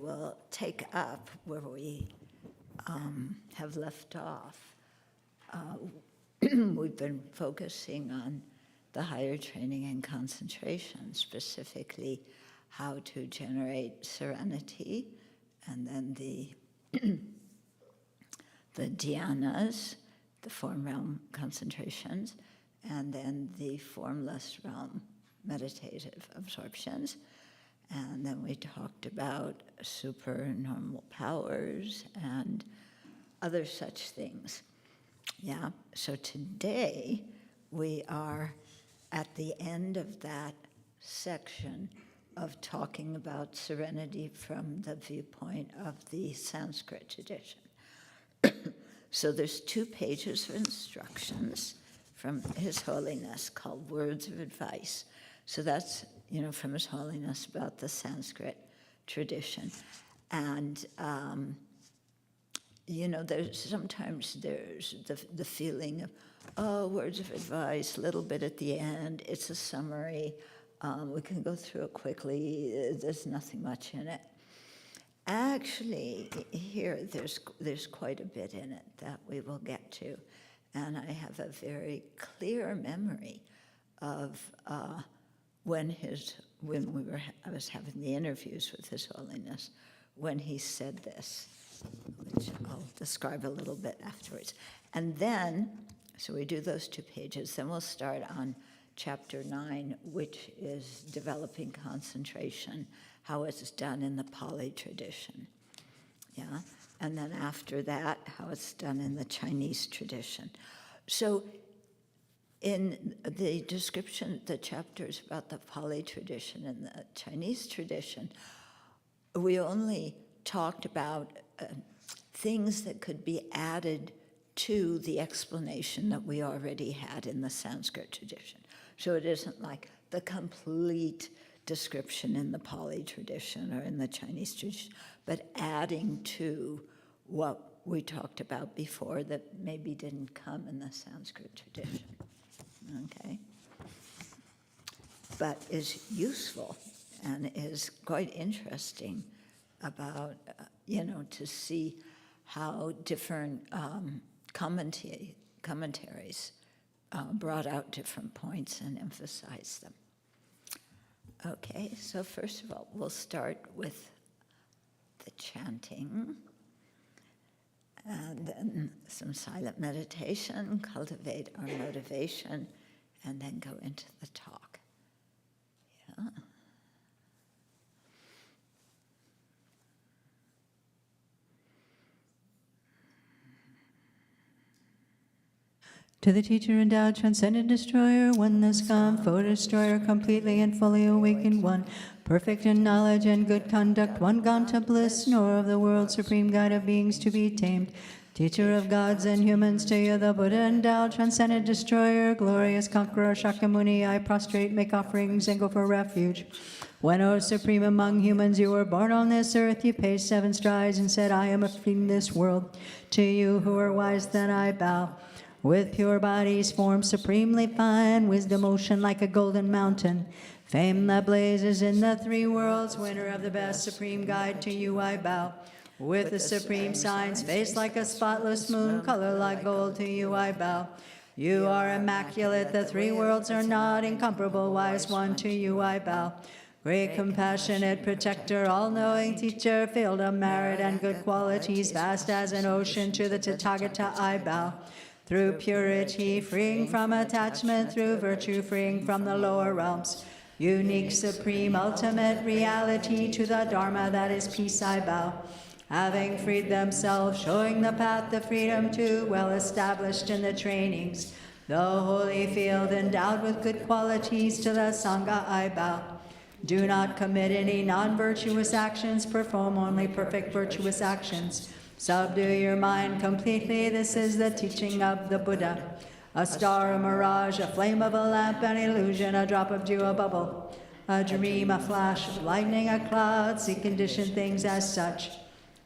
will take up where we have left off. We've been focusing on the higher training and concentration, specifically how to generate serenity, and then the dhyanas, the form realm concentrations, and then the formless realm meditative absorptions. And then we talked about supernormal powers and other such things. Yeah, so today we are at the end of that section of talking about serenity from the viewpoint of the Sanskrit tradition. So there's 2 pages of instructions from His Holiness called Words of Advice. So that's, from His Holiness about the Sanskrit tradition. And, sometimes there's the feeling of, words of advice, a little bit at the end, it's a summary, we can go through it quickly, there's nothing much in it. Actually, here, there's quite a bit in it that we will get to. And I have a very clear memory of when I was having the interviews with His Holiness, when he said this, which I'll describe a little bit afterwards. And then, so we do those 2 pages, then we'll start on chapter 9, which is developing concentration, how it's done in the Pali tradition. Yeah, and then after that, how it's done in the Chinese tradition. So in the description, the chapters about the Pali tradition and the Chinese tradition, we only talked about things that could be added to the explanation that we already had in the Sanskrit tradition. So it isn't like the complete description in the Pali tradition or in the Chinese tradition, but adding to what we talked about before that maybe didn't come in the Sanskrit tradition, okay? But is useful and is quite interesting about, to see how different commentaries brought out different points and emphasized them. Okay, so first of all, we'll start with the chanting, and then some silent meditation, cultivate our motivation, and then go into the talk. Yeah. To the teacher endowed, transcendent destroyer, oneness come, foe destroyer, completely and fully awakened one, perfect in knowledge and good conduct, one gone to bliss, nor of the world supreme guide of beings to be tamed. Teacher of gods and humans, to you the Buddha endowed, transcendent destroyer, glorious conqueror, Shakyamuni, I prostrate, make offerings, and go for refuge. When, O supreme among humans, you were born on this earth, you paced 7 strides and said, I am in this world. To you who are wise, then I bow. With pure bodies formed supremely fine, wisdom ocean like a golden mountain, fame that blazes in the 3 worlds, winner of the best supreme guide, to you I bow. With the supreme signs, face like a spotless moon, color like gold, to you I bow. You are immaculate, the 3 worlds are not, incomparable wise one, to you I bow. Great compassionate protector, all-knowing teacher, filled of merit and good qualities, vast as an ocean, to the Tathagata I bow. Through purity, freeing from attachment, through virtue, freeing from the lower realms. Unique, supreme, ultimate reality, to the Dharma that is peace I bow. Having freed themselves, showing the path to freedom too, well established in the trainings. The holy field endowed with good qualities, to the Sangha I bow. Do not commit any non-virtuous actions, perform only perfect virtuous actions. Subdue your mind completely, this is the teaching of the Buddha. A star, a mirage, a flame of a lamp, an illusion, a drop of dew, a bubble. A dream, a flash of lightning, a cloud, see conditioned things as such.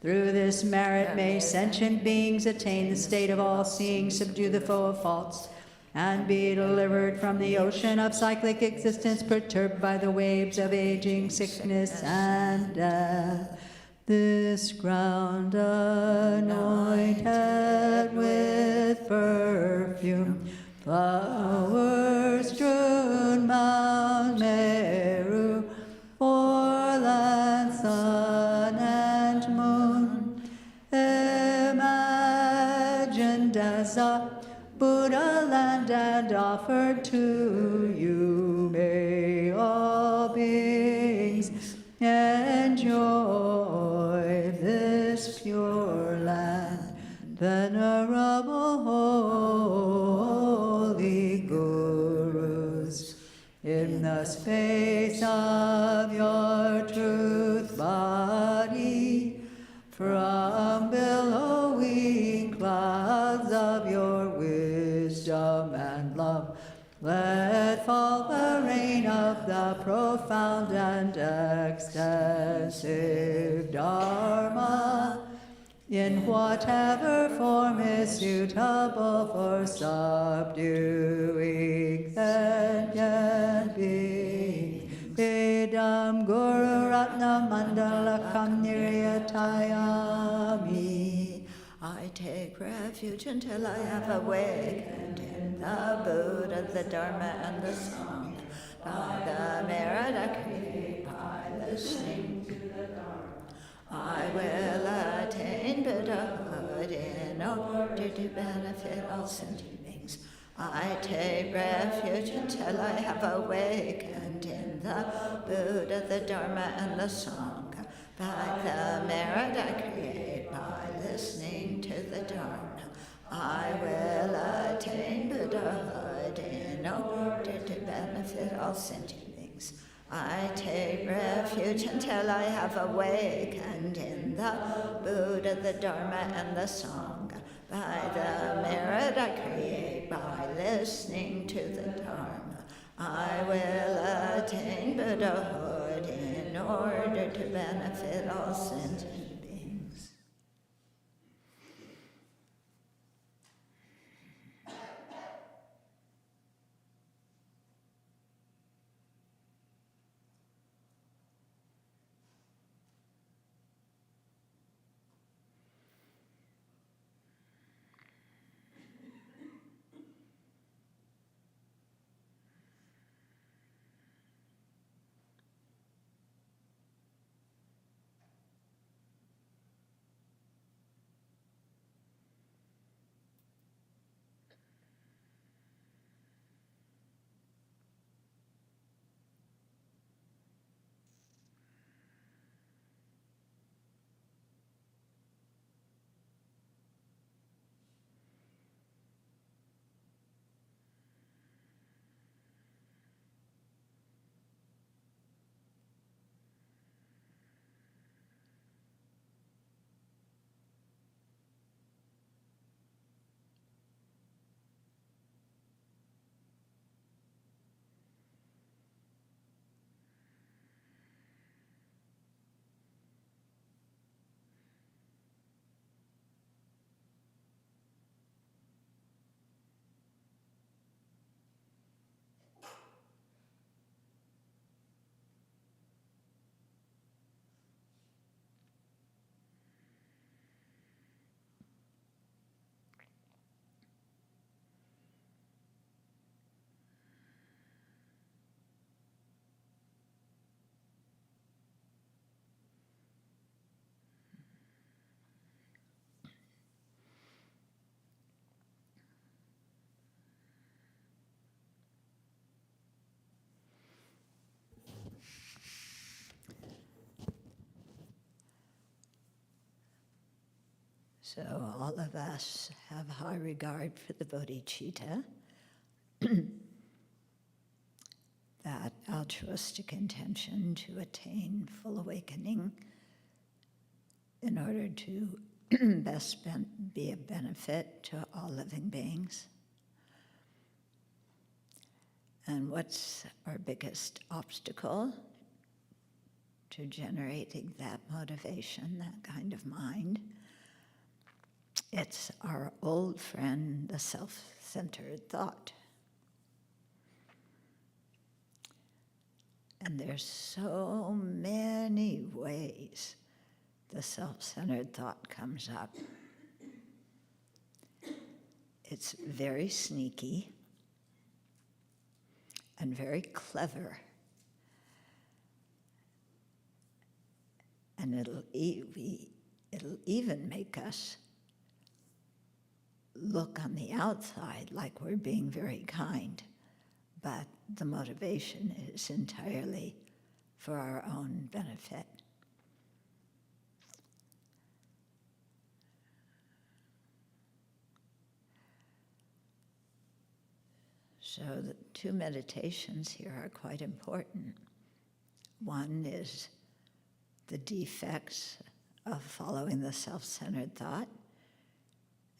Through this merit may sentient beings attain the state of all-seeing, subdue the foe of faults, and be delivered from the ocean of cyclic existence, perturbed by the waves of aging, sickness, and death. This ground anointed with perfume, flowers strewn Mount Meru, foreland, sun and moon, imagined as a Buddha land and offered to you. May all beings enjoy this pure land. Venerable holy gurus, in the space of your truth body, from billowing clouds of your wisdom and love, let fall the rain of the profound and extensive Dharma, in whatever form is suitable for subduing sentient beings. Vedam Guru Ratna Mandalakam Niryatayami. I take refuge until I have awakened in the Buddha, the Dharma, and the Sangha, by the merit I create by listening to the Dharma. I will attain Buddhahood in order to benefit all sentient beings. I take refuge until I have awakened in the Buddha, the Dharma, and the Sangha, by the merit I create by listening to the Dharma. I will attain Buddhahood in order to benefit all sentient beings. I take refuge until I have awakened in the Buddha, the Dharma, and the Sangha, by the merit I create by listening to the Dharma. I will attain Buddhahood in order to benefit all sentient beings. So all of us have high regard for the bodhicitta, that altruistic intention to attain full awakening in order to best be a benefit to all living beings. And what's our biggest obstacle to generating that motivation, that kind of mind? It's our old friend, the self-centered thought. And there's so many ways the self-centered thought comes up. It's very sneaky and very clever. And it'll even make us look on the outside like we're being very kind, but the motivation is entirely for our own benefit. So the two meditations here are quite important. One is the defects of following the self-centered thought,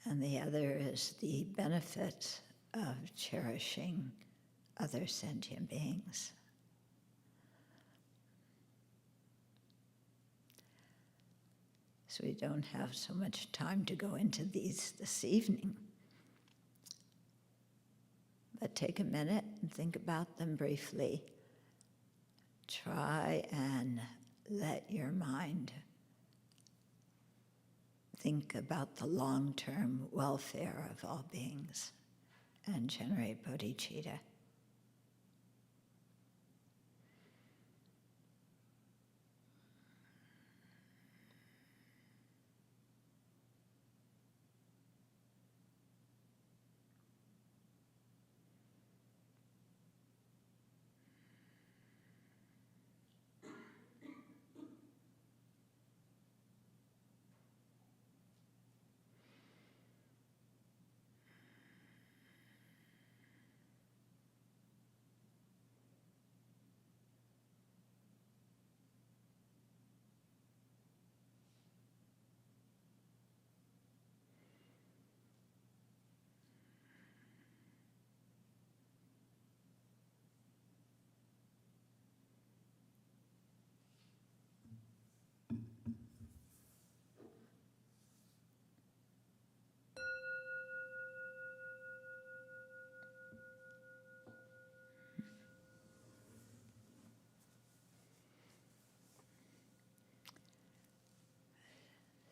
and the other is the benefits of cherishing other sentient beings. So we don't have so much time to go into these this evening. But take a minute and think about them briefly. Try and let your mind think about the long-term welfare of all beings and generate bodhicitta.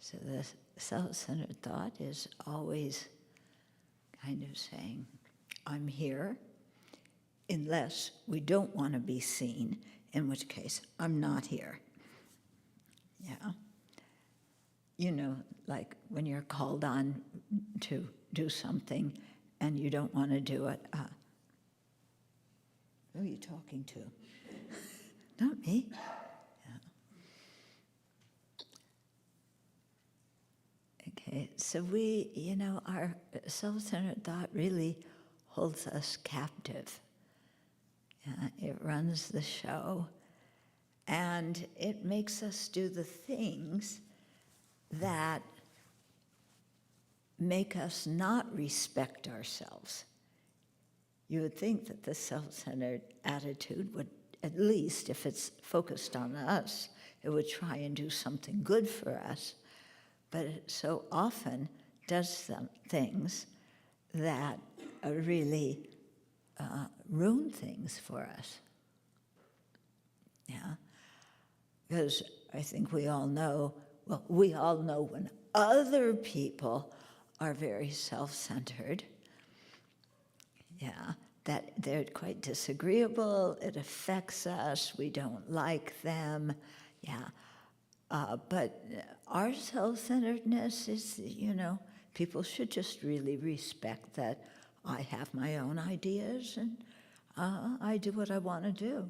So the self-centered thought is always kind of saying, I'm here, unless we don't want to be seen, in which case I'm not here. Yeah. You know, like when you're called on to do something and you don't want to do it. Who are you talking to? Not me. Okay, so our self-centered thought really holds us captive. It runs the show, and it makes us do the things that make us not respect ourselves. You would think that the self-centered attitude would, at least if it's focused on us, it would try and do something good for us. But it so often does some things that really ruin things for us. Yeah, because I think we all know when other people are very self-centered, yeah, that they're quite disagreeable, it affects us, we don't like them, yeah. But our self-centeredness is, people should just really respect that I have my own ideas and I do what I want to do.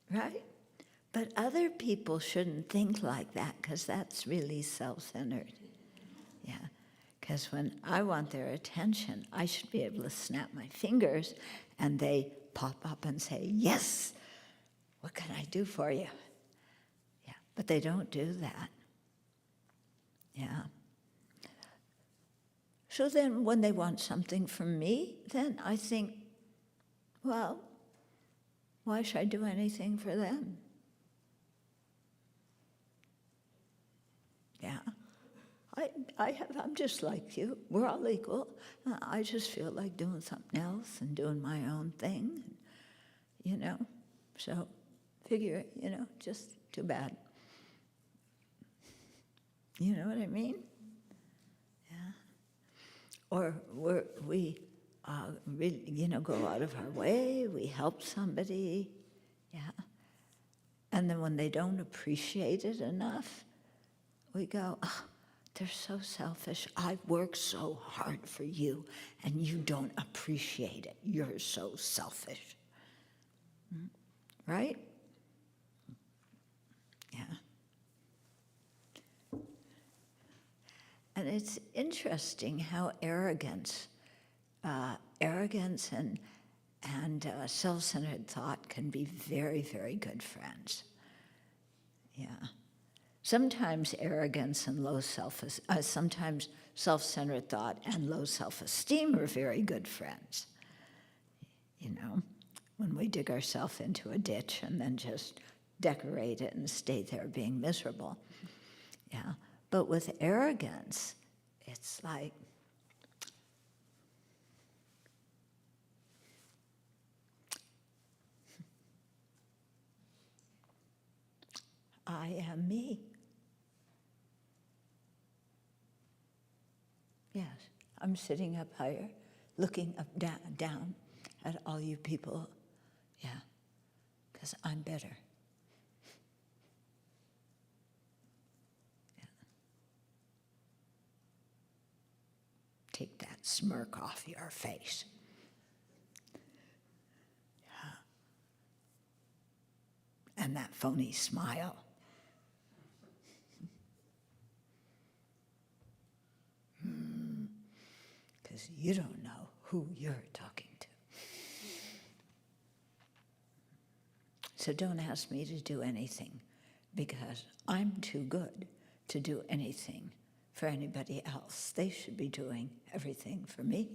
Right? But other people shouldn't think like that, because that's really self-centered. Yeah. Because when I want their attention, I should be able to snap my fingers and they pop up and say, yes, what can I do for you? But they don't do that. Yeah. So then when they want something from me, then I think, well, why should I do anything for them? Yeah. I'm just like you. We're all equal. I just feel like doing something else and doing my own thing, So figure, just too bad. You know what I mean? Yeah. Or we really, go out of our way, we help somebody, yeah. And then when they don't appreciate it enough, we go, oh, they're so selfish. I work so hard for you, and you don't appreciate it. You're so selfish. Right? Yeah. And it's interesting how arrogance and self-centered thought can be very, very good friends. Yeah. Sometimes arrogance and sometimes self-centered thought and low self-esteem are very good friends. When we dig ourselves into a ditch and then just decorate it and stay there being miserable. Yeah. But with arrogance, it's like, I am me. Yes, I'm sitting up higher, looking up down at all you people. Yeah, because I'm better. Yeah. Take that smirk off your face. Yeah. And that phony smile. Because you don't know who you're talking to. So don't ask me to do anything, because I'm too good to do anything for anybody else. They should be doing everything for me,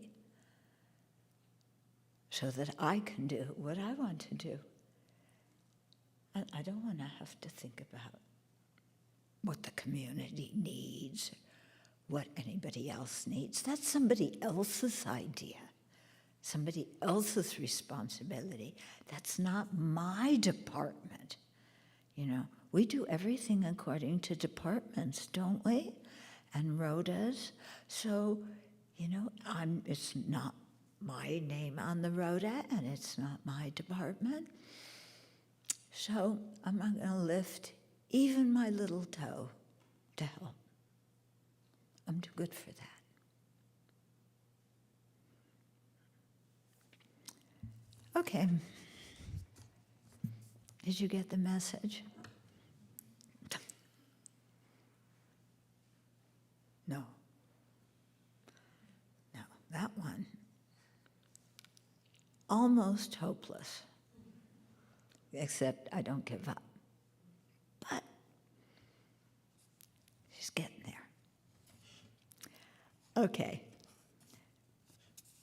so that I can do what I want to do. And I don't want to have to think about what the community needs, what anybody else needs. That's somebody else's idea, somebody else's responsibility. That's not my department. We do everything according to departments, don't we? And rotas. So, it's not my name on the rota, and it's not my department. So I'm not going to lift even my little toe to help. I'm too good for that. Okay. Did you get the message? No. No, that one. Almost hopeless. Except I don't give up. But she's getting there. Okay.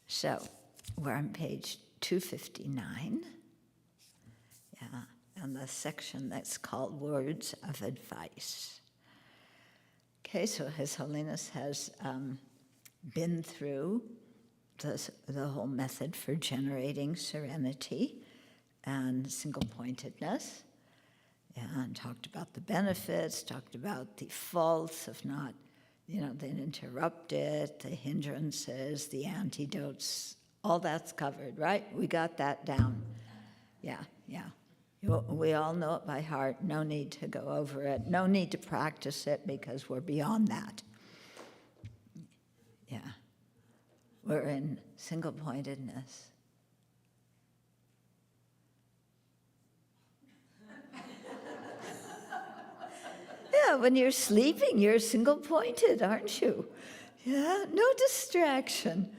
So we're on page 259. Yeah, and the section that's called Words of Advice. Okay, so His Holiness has been through the whole method for generating serenity and single-pointedness, and talked about the benefits, talked about the faults of not, then interrupt it, the hindrances, the antidotes, all that's covered, right? We got that down. Yeah. We all know it by heart. No need to go over it. No need to practice it, because we're beyond that. Yeah. We're in single-pointedness. Yeah, when you're sleeping, you're single-pointed, aren't you? Yeah, no distraction.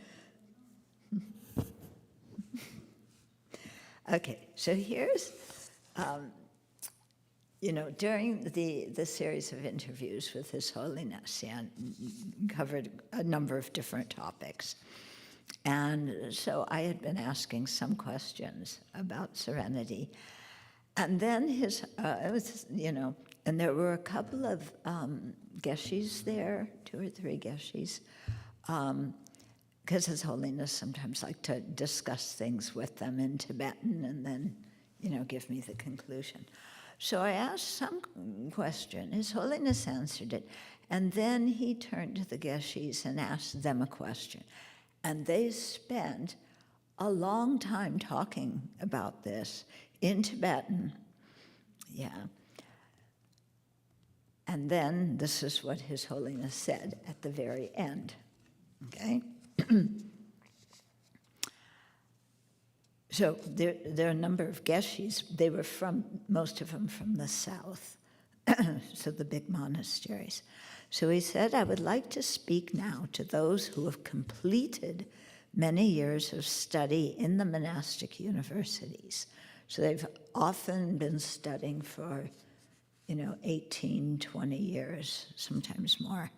Okay, so here's, during the series of interviews with His Holiness, covered a number of different topics. And so I had been asking some questions about serenity. And then and there were a couple of geshes there, 2 or 3 geshes, because His Holiness sometimes liked to discuss things with them in Tibetan and then, give me the conclusion. So I asked some question. His Holiness answered it, And then he turned to the Geshis and asked them a question. And they spent a long time talking about this in Tibetan. Yeah. And then this is what His Holiness said at the very end. Okay? So there are a number of Geshis. They were most of them from the south, so the big monasteries. So he said, I would like to speak now to those who have completed many years of study in the monastic universities. So they've often been studying for, 18, 20 years, sometimes more.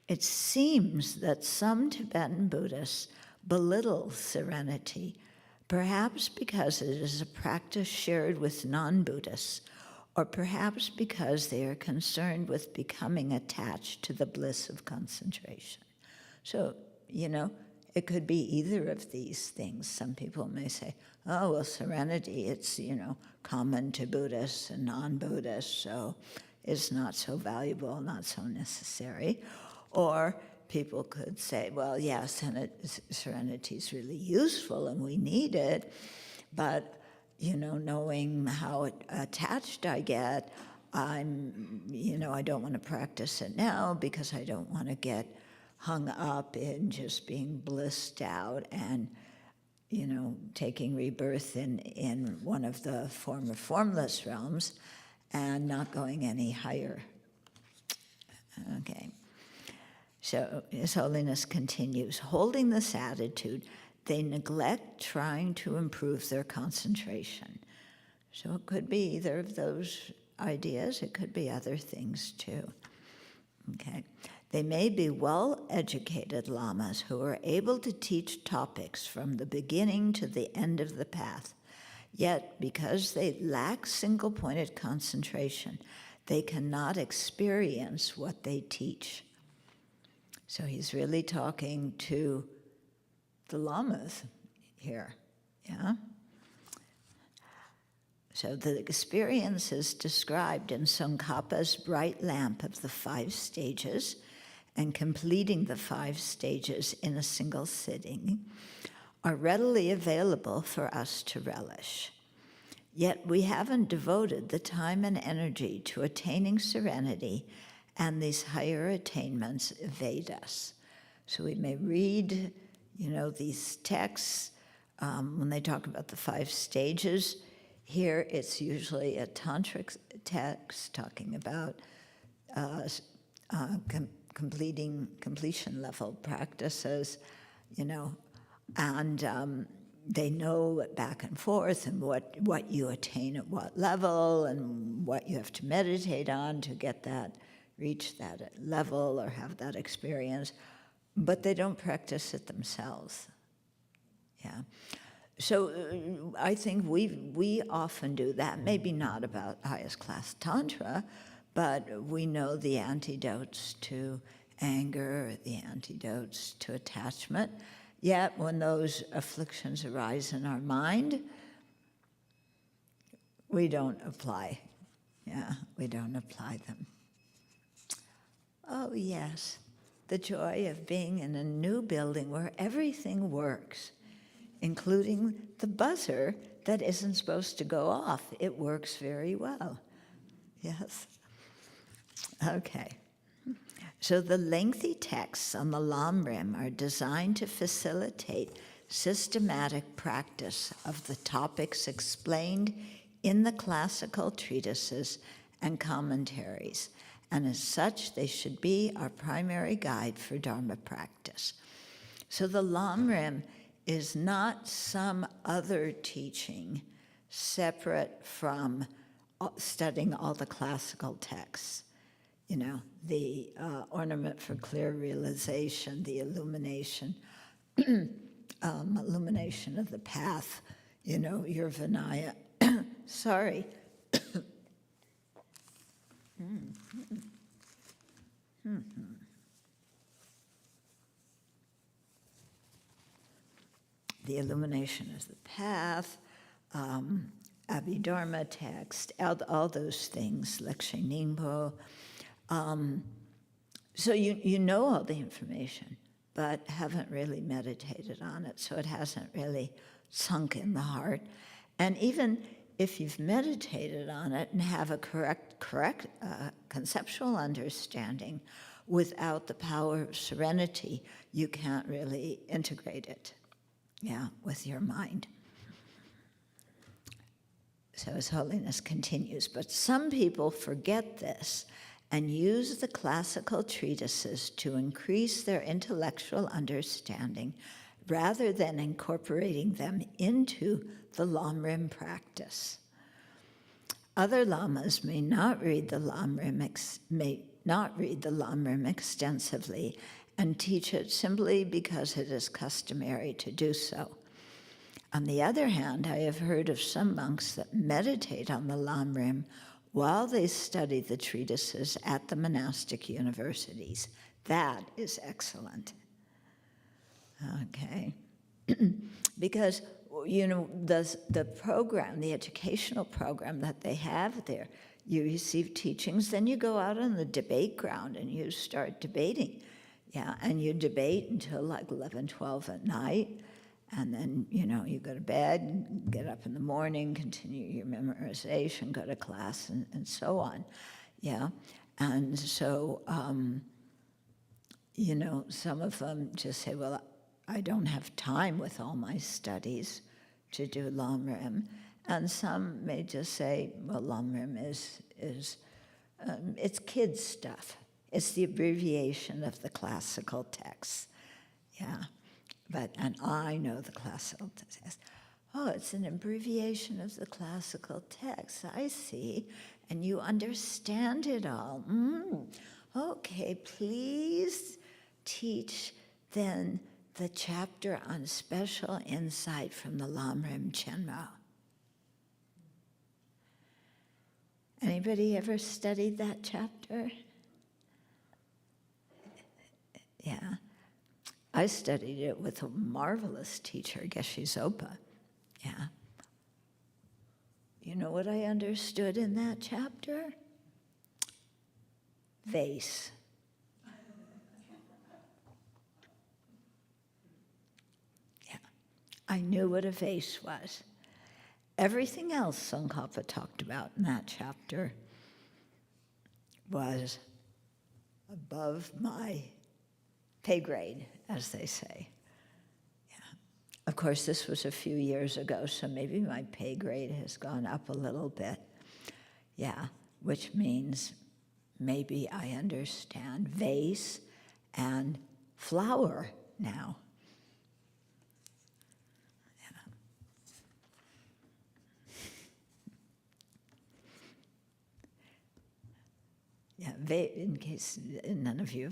It seems that some Tibetan Buddhists belittle serenity, perhaps because it is a practice shared with non-Buddhists, or perhaps because they are concerned with becoming attached to the bliss of concentration. So, it could be either of these things. Some people may say, oh, well, serenity, it's, common to Buddhists and non-Buddhists, so it's not so valuable, not so necessary. Or people could say, well, yes, serenity is really useful and we need it, but, knowing how attached I get, I don't want to practice it now because I don't want to get hung up in just being blissed out and, taking rebirth in one of the formless realms and not going any higher. Okay. So His Holiness continues, holding this attitude, they neglect trying to improve their concentration. So it could be either of those ideas, it could be other things too. Okay. They may be well-educated lamas who are able to teach topics from the beginning to the end of the path, yet because they lack single-pointed concentration, they cannot experience what they teach. So he's really talking to the lamas here, yeah? So the experience is described in Tsongkhapa's bright lamp of the 5 stages, and completing the 5 stages in a single sitting, are readily available for us to relish. Yet we haven't devoted the time and energy to attaining serenity, and these higher attainments evade us. So we may read, these texts when they talk about the 5 stages. Here it's usually a tantric text talking about completion level practices, and they know back and forth and what you attain at what level and what you have to meditate on to get that, reach that level or have that experience, but they don't practice it themselves. Yeah. So I think we often do that, maybe not about highest class Tantra, but we know the antidotes to anger, the antidotes to attachment. Yet when those afflictions arise in our mind, we don't apply. Yeah, we don't apply them. Oh yes, the joy of being in a new building where everything works, including the buzzer that isn't supposed to go off. It works very well. Yes. Okay. So the lengthy texts on the Lamrim are designed to facilitate systematic practice of the topics explained in the classical treatises and commentaries, and as such, they should be our primary guide for Dharma practice. So the Lamrim is not some other teaching separate from studying all the classical texts. The ornament for clear realization, the illumination, illumination of the path, your Vinaya. Sorry. The illumination of the path, Abbey Dharma text, all those things, Lekshe Ningpo, So you know all the information, but haven't really meditated on it, so it hasn't really sunk in the heart. And even if you've meditated on it and have a correct conceptual understanding, without the power of serenity, you can't really integrate it, with your mind. So His Holiness continues, but some people forget this and use the classical treatises to increase their intellectual understanding rather than incorporating them into the Lamrim practice. Other lamas may not read the Lamrim extensively and teach it simply because it is customary to do so. On the other hand, I have heard of some monks that meditate on the Lamrim while they study the treatises at the monastic universities. That is excellent. Okay. Because, the program, the educational program that they have there, you receive teachings, then you go out on the debate ground and you start debating. And you debate until like 11, 12 at night. And then, you go to bed, get up in the morning, continue your memorization, go to class, and so on. And so, some of them just say, well, I don't have time with all my studies to do Lamrim. And some may just say, well, Lamrim is it's kids' stuff. It's the abbreviation of the classical texts. And I know the classical text. Oh, it's an abbreviation of the classical text. I see. And you understand it all. Okay, please teach then the chapter on special insight from the Lamrim Chenmo. Anybody ever studied that chapter? I studied it with a marvelous teacher, Geshe Zopa. You know what I understood in that chapter? Vase. I knew what a vase was. Everything else Tsongkhapa talked about in that chapter was above my pay grade, as they say. Of course, this was a few years ago, so maybe my pay grade has gone up a little bit. Which means maybe I understand vase and flower now. In case none of you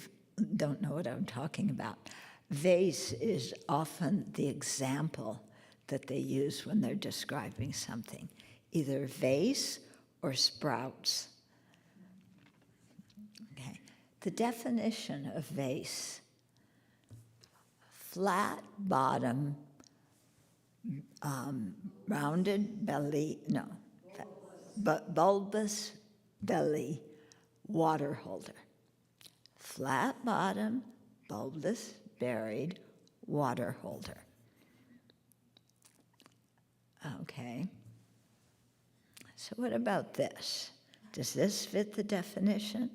don't know what I'm talking about, vase is often the example that they use when they're describing something, either vase or sprouts. Okay. The definition of vase: flat bottom, rounded belly, bulbous belly, water holder. Flat bottom, bulbous, buried, water holder. Okay. So what about this? Does this fit the definition?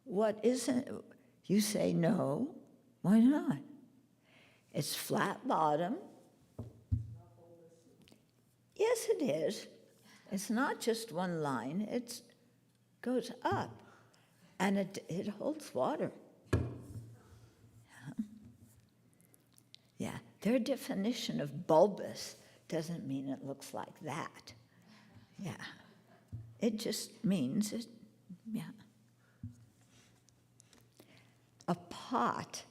What isn't? You say no. Why not? It's flat bottom. Yes, it is. It's not just one line. It goes up, and it holds water. Their definition of bulbous doesn't mean it looks like that. It just means it. A pot.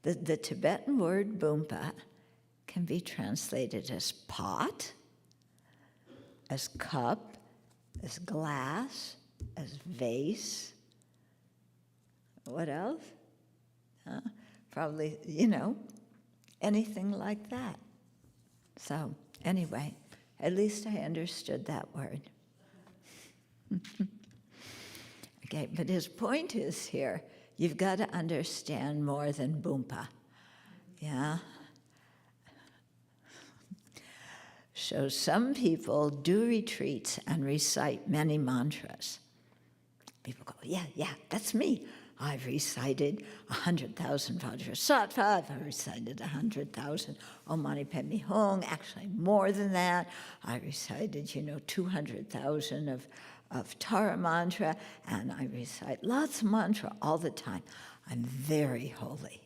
The Tibetan word bumpa can be translated as pot, as cup, as glass, as vase. What else? Probably, anything like that. So, anyway, at least I understood that word. Okay, but his point is here, you've got to understand more than Boompa. Yeah? So some people do retreats and recite many mantras. People go, yeah, that's me. I've recited 100,000 Vajrasattva, I've recited 100,000 Om Mani Padme Hum, actually more than that. I recited, 200,000 of Tara mantra, and I recite lots of mantra all the time. I'm very holy.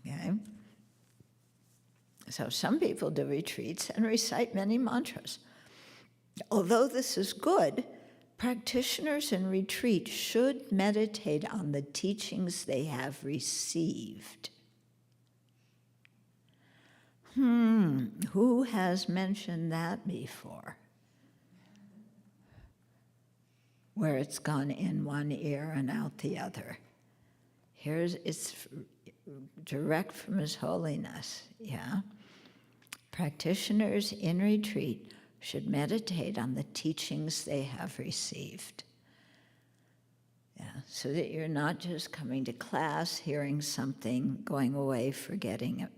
Okay? So some people do retreats and recite many mantras. Although this is good, practitioners in retreat should meditate on the teachings they have received. Who has mentioned that before? Where it's gone in one ear and out the other. It's direct from His Holiness, yeah? Practitioners in retreat should meditate on the teachings they have received. Yeah, so that you're not just coming to class, hearing something, going away, forgetting it,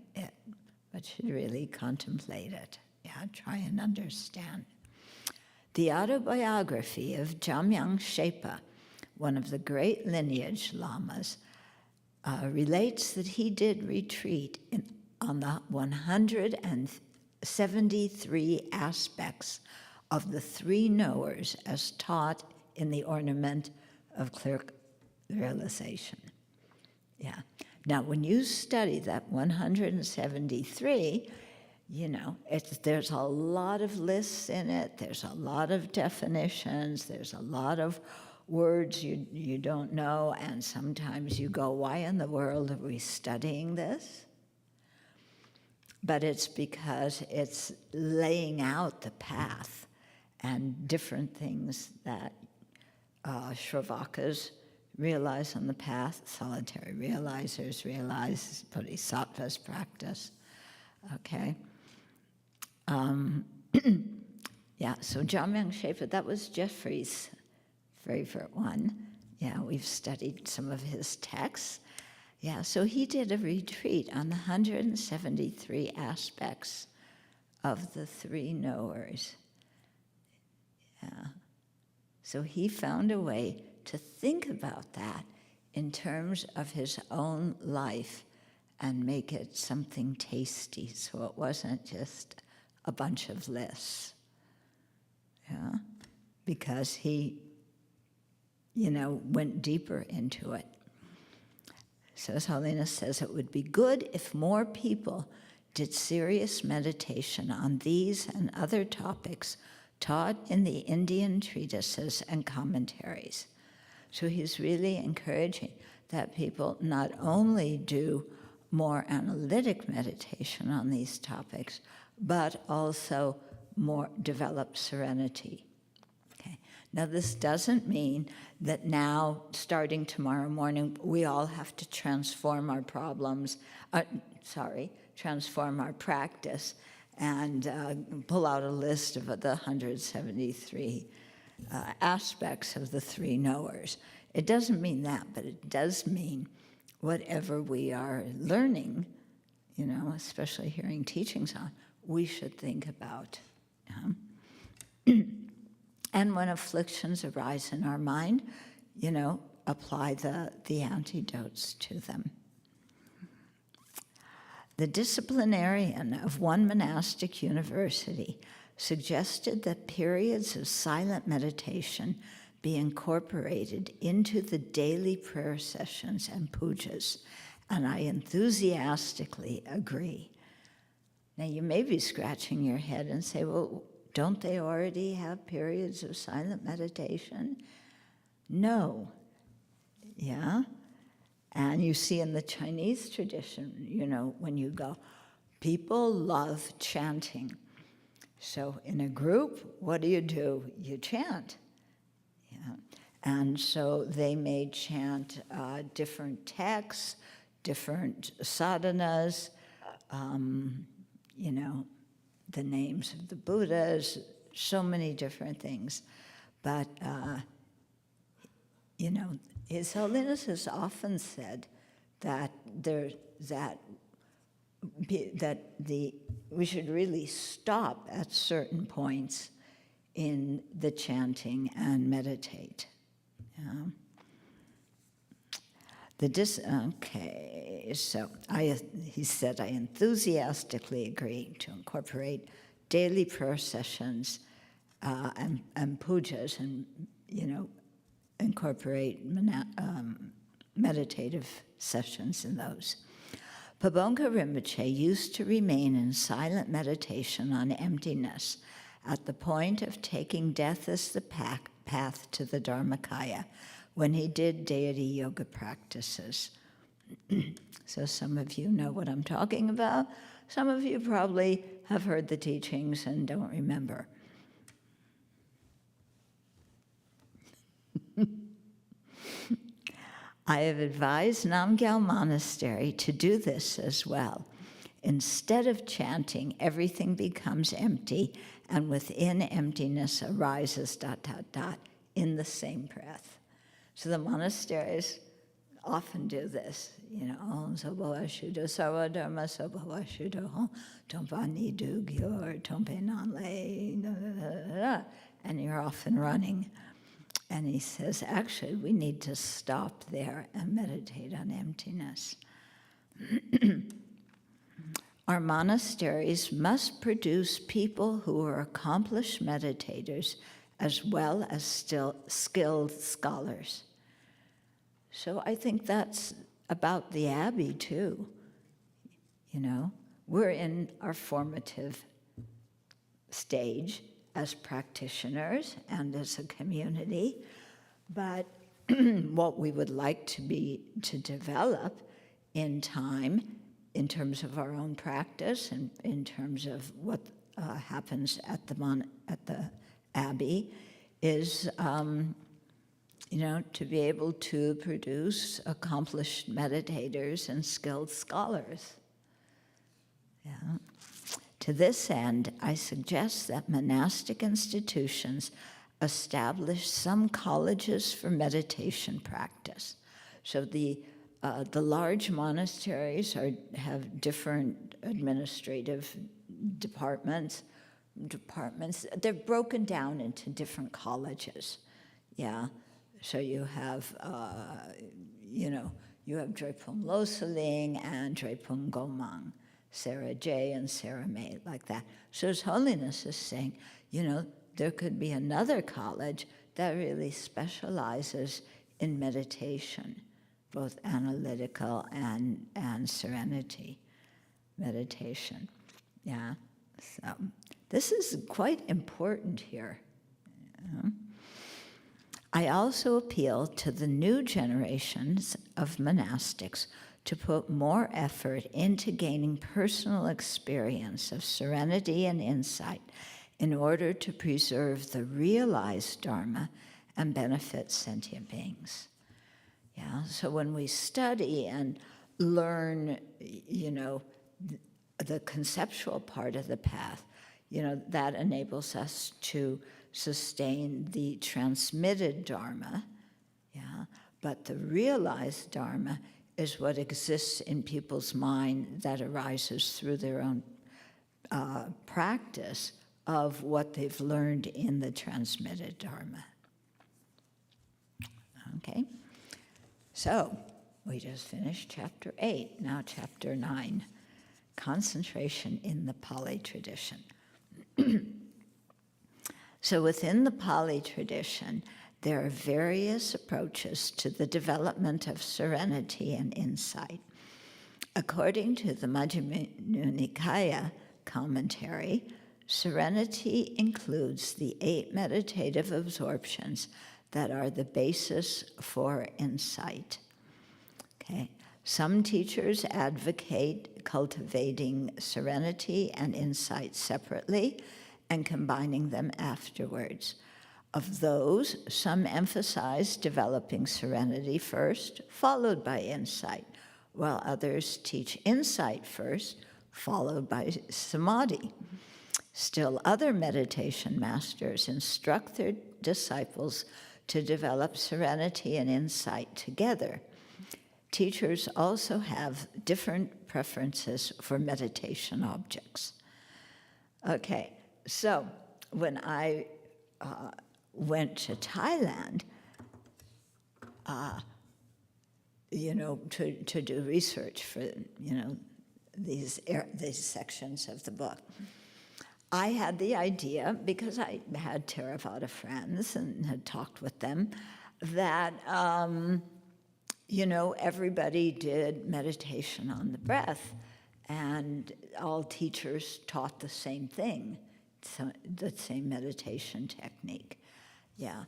but should really contemplate it. Yeah, try and understand. The autobiography of Jamyang Shepa, one of the great lineage lamas, relates that he did retreat on the 173 aspects of the three knowers as taught in the Ornament of Clear Realization. Yeah. Now, when you study that 173, there's a lot of lists in it, there's a lot of definitions, there's a lot of words you don't know, and sometimes you go, why in the world are we studying this? But it's because it's laying out the path and different things that Shravakas realize on the path, solitary realizers realize, bodhisattvas practice, okay? Yeah, so Jamyang Shepa, that was Jeffrey's favorite one. Yeah, we've studied some of his texts. Yeah, so he did a retreat on the 173 aspects of the three knowers. Yeah. So he found a way to think about that in terms of his own life and make it something tasty, so it wasn't just a bunch of lists. Yeah, because he, went deeper into it. So His Holiness says it would be good if more people did serious meditation on these and other topics taught in the Indian treatises and commentaries. So he's really encouraging that people not only do more analytic meditation on these topics, but also more develop serenity. Okay. Now, this doesn't mean that now, starting tomorrow morning, we all have to transform our transform our practice and pull out a list of the 173 aspects of the three knowers. It doesn't mean that, but it does mean whatever we are learning, especially hearing teachings on, we should think about. And when afflictions arise in our mind, apply the antidotes to them. The disciplinarian of one monastic university suggested that periods of silent meditation be incorporated into the daily prayer sessions and pujas, and I enthusiastically agree. Now, you may be scratching your head and say, well, don't they already have periods of silent meditation? No. Yeah? And you see in the Chinese tradition, when you go, people love chanting. So in a group, what do? You chant. Yeah. And so they may chant different texts, different sadhanas, the names of the Buddhas, so many different things. But, you know, His Holiness has often said that we should really stop at certain points in the chanting and meditate. Yeah. Okay, so he said, I enthusiastically agree to incorporate daily prayer sessions and pujas, and, you know, incorporate meditative sessions in those. Pabonga Rinpoche used to remain in silent meditation on emptiness at the point of taking death as the path to the Dharmakaya when he did deity yoga practices. So some of you know what I'm talking about. Some of you probably have heard the teachings and don't remember. I have advised Namgyal Monastery to do this as well. Instead of chanting, everything becomes empty, and within emptiness arises ... in the same breath. So the monasteries often do this, you know, Om Sobo Ashudo Sarva Dharma Sobo Ashudo Tompa Nidu Gyor Tompe Nanle, and you're often running. And he says, actually, we need to stop there and meditate on emptiness. Our monasteries must produce people who are accomplished meditators as well as still skilled scholars. So I think that's about the Abbey too. You know, we're in our formative stage as practitioners and as a community, but what we would like to develop in time, in terms of our own practice and in terms of what happens at the Abbey, is you know, to be able to produce accomplished meditators and skilled scholars. Yeah. To this end, I suggest that monastic institutions establish some colleges for meditation practice. So the large monasteries have different administrative departments. They're broken down into different colleges. Yeah. So you have, you know, you have Drepung Losaling and Drepung Gomang, Sarah J and Sarah May, like that. So His Holiness is saying, you know, there could be another college that really specializes in meditation, both analytical and serenity meditation. Yeah, so this is quite important here. You know? I also appeal to the new generations of monastics to put more effort into gaining personal experience of serenity and insight in order to preserve the realized Dharma and benefit sentient beings. Yeah, so when we study and learn, you know, the conceptual part of the path, you know, that enables us to sustain the transmitted Dharma, yeah, but the realized Dharma is what exists in people's mind that arises through their own practice of what they've learned in the transmitted Dharma. Okay, so we just finished chapter 8, now chapter 9, concentration in the Pali tradition. So within the Pali tradition, there are various approaches to the development of serenity and insight. According to the Majjhima Nikaya commentary, serenity includes the 8 meditative absorptions that are the basis for insight. Okay. Some teachers advocate cultivating serenity and insight separately and combining them afterwards. Of those, some emphasize developing serenity first, followed by insight, while others teach insight first, followed by samadhi. Still other meditation masters instruct their disciples to develop serenity and insight together. Teachers also have different preferences for meditation objects. Okay, so when I went to Thailand, to do research for, these sections of the book, I had the idea, because I had Theravada friends and had talked with them, that, everybody did meditation on the breath, and all teachers taught the same thing, so the same meditation technique. Yeah.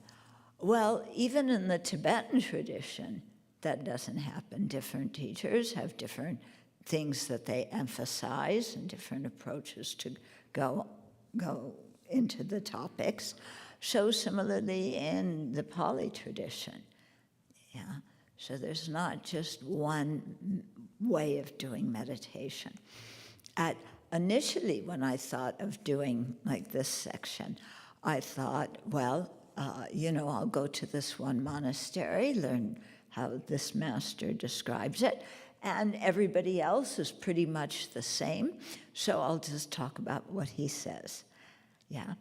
Well, even in the Tibetan tradition, that doesn't happen. Different teachers have different things that they emphasize and different approaches to go into the topics. So similarly in the Pali tradition, yeah. So there's not just one way of doing meditation. Initially, when I thought of doing like this section, I thought, well, I'll go to this one monastery, learn how this master describes it, and everybody else is pretty much the same, so I'll just talk about what he says. Yeah.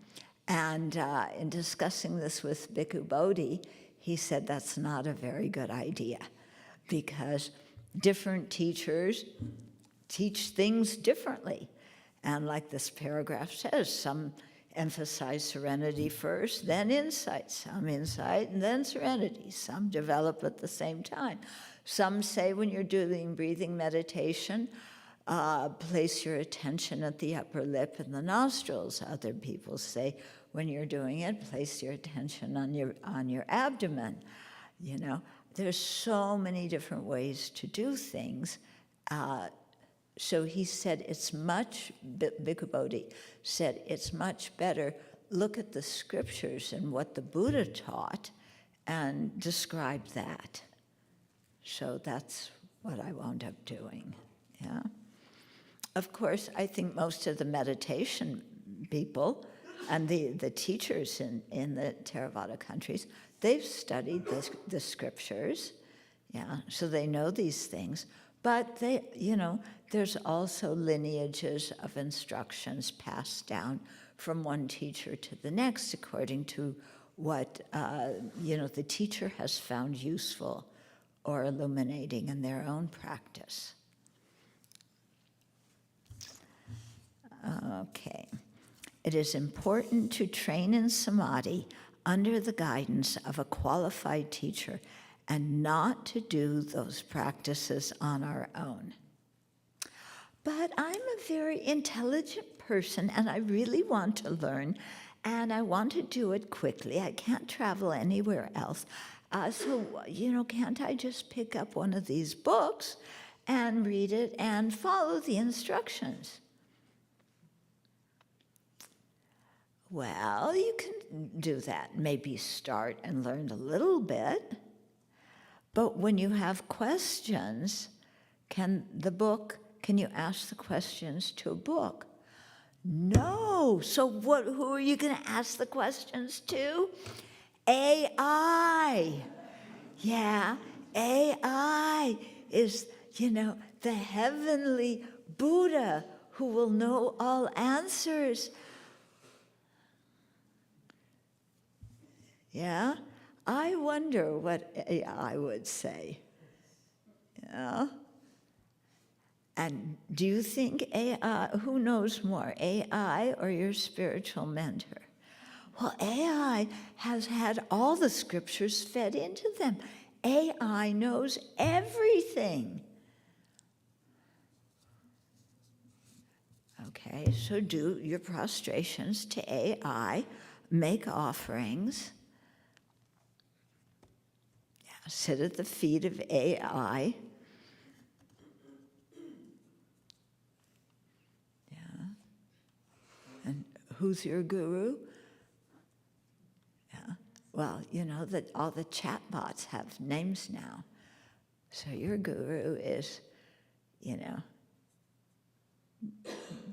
And in discussing this with Bhikkhu Bodhi, he said that's not a very good idea, because different teachers teach things differently. And like this paragraph says, some emphasize serenity first, then insight, some insight, and then serenity. Some develop at the same time. Some say when you're doing breathing meditation, place your attention at the upper lip and the nostrils. Other people say when you're doing it, place your attention on your abdomen. There's so many different ways to do things. So he said Bhikkhu Bodhi said it's much better look at the scriptures and what the Buddha taught and describe that. So that's what I wound up doing, yeah. Of course, I think most of the meditation people and the teachers in the Theravada countries, they've studied the scriptures, yeah, so they know these things. But there's also lineages of instructions passed down from one teacher to the next according to what, the teacher has found useful or illuminating in their own practice. Okay. It is important to train in samadhi under the guidance of a qualified teacher and not to do those practices on our own. But I'm a very intelligent person and I really want to learn and I want to do it quickly. I can't travel anywhere else. So, can't I just pick up one of these books and read it and follow the instructions? Well, you can do that. Maybe start and learn a little bit. But when you have questions, can you ask the questions to a book? No. So who are you going to ask the questions to? AI. Yeah, AI is, the heavenly Buddha who will know all answers. Yeah? I wonder what AI would say. Yeah? And do you think AI, who knows more, AI or your spiritual mentor? Well, AI has had all the scriptures fed into them. AI knows everything. Okay, so do your prostrations to AI, make offerings. Sit at the feet of AI. Yeah. And who's your guru? Yeah. Well, that all the chatbots have names now. So your guru is,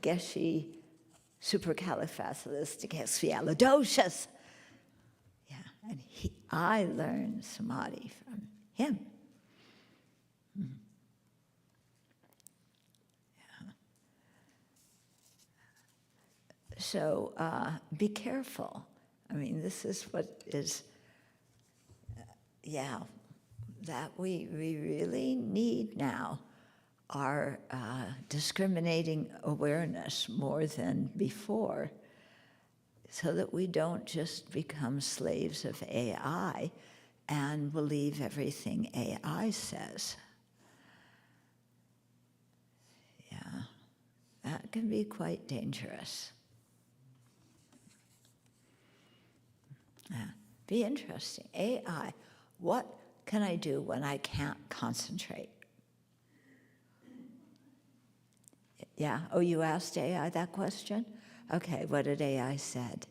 Geshe supercalifragilisticexpialidocious. Yeah, and I learned samadhi from him. Yeah. So be careful. I mean, this is what is, that we really need now, our discriminating awareness more than before, so that we don't just become slaves of AI and believe everything AI says. Yeah, that can be quite dangerous. Yeah. Be interesting. AI, what can I do when I can't concentrate? Yeah? Oh, you asked AI that question? Okay, what did AI said?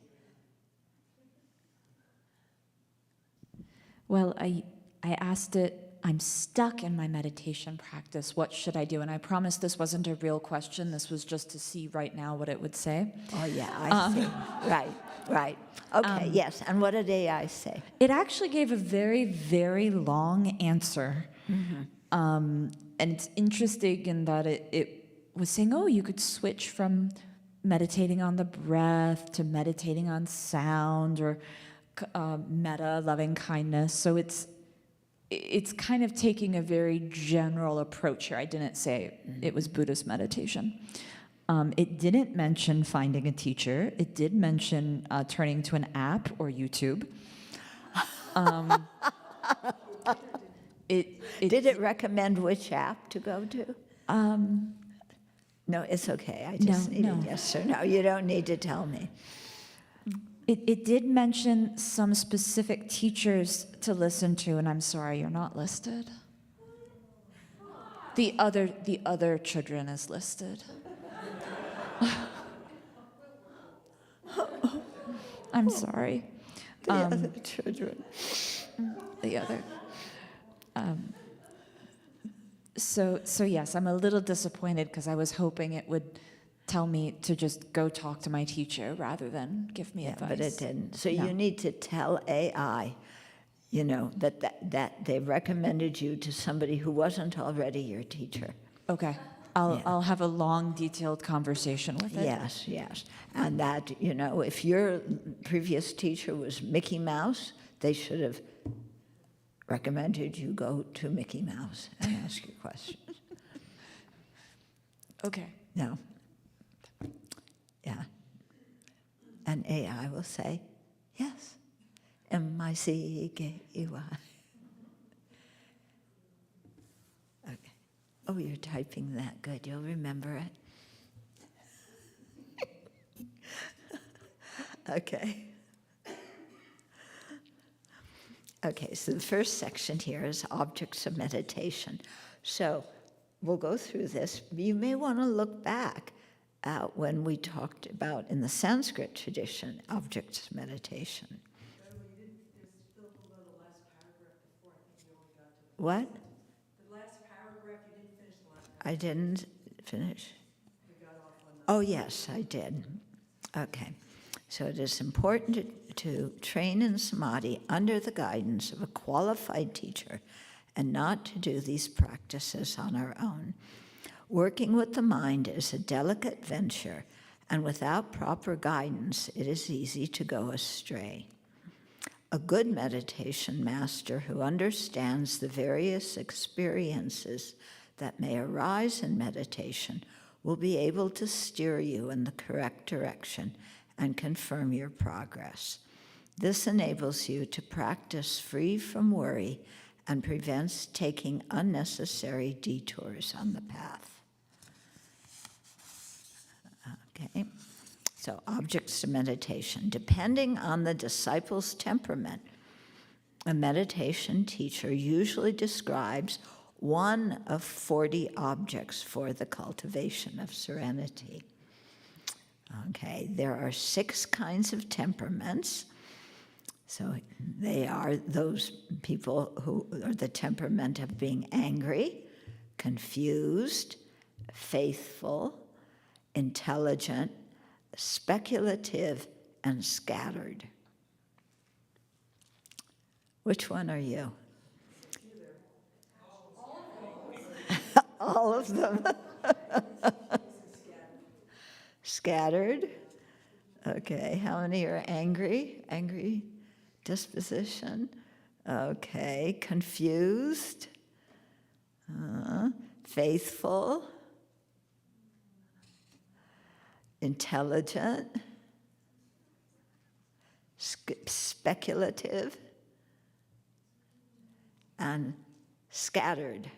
Well, I asked it, I'm stuck in my meditation practice. What should I do? And I promised this wasn't a real question. This was just to see right now what it would say. Oh, yeah, I see. Right. Okay, yes. And what did AI say? It actually gave a very, very long answer. Mm-hmm. And it's interesting in that it was saying, oh, you could switch from meditating on the breath to meditating on sound, or metta, loving kindness. So it's kind of taking a very general approach here. I didn't say it was Buddhist meditation. It didn't mention finding a teacher. It did mention turning to an app or YouTube. Did it recommend which app to go to? No, it's okay. I just needed yes or no. You don't need to tell me. It did mention some specific teachers to listen to, and I'm sorry, you're not listed. The other Chodron is listed. I'm sorry. The other children. The other. So yes, I'm a little disappointed because I was hoping it would tell me to just go talk to my teacher rather than give me advice. But it didn't. So No. you need to tell AI, that they recommended you to somebody who wasn't already your teacher. Okay. I'll have a long, detailed conversation with it. Yes. And that, if your previous teacher was Mickey Mouse, they should have recommended you go to Mickey Mouse and ask your questions. Okay. No. Yeah. And AI will say, yes. M-I-C-E-K-E-Y. Okay. Oh, you're typing that good. You'll remember it. Okay. Okay, so the first section here is objects of meditation. So we'll go through this. You may want to look back at when we talked about, in the Sanskrit tradition, objects of meditation. What? The last paragraph, you didn't finish the last paragraph. I didn't finish. We got off on that. Oh, yes, I did. Okay. So it is important to train in samadhi under the guidance of a qualified teacher and not to do these practices on our own. Working with the mind is a delicate venture, and without proper guidance, it is easy to go astray. A good meditation master who understands the various experiences that may arise in meditation will be able to steer you in the correct direction and confirm your progress. This enables you to practice free from worry and prevents taking unnecessary detours on the path. Okay, so objects to meditation. Depending on the disciple's temperament, a meditation teacher usually describes one of 40 objects for the cultivation of serenity. Okay, there are 6 kinds of temperaments. So they are those people who are the temperament of being angry, confused, faithful, intelligent, speculative, and scattered. Which one are you? All of them. Scattered. Okay, how many are angry? Angry disposition. Okay, confused. Faithful. Intelligent. Speculative. And scattered.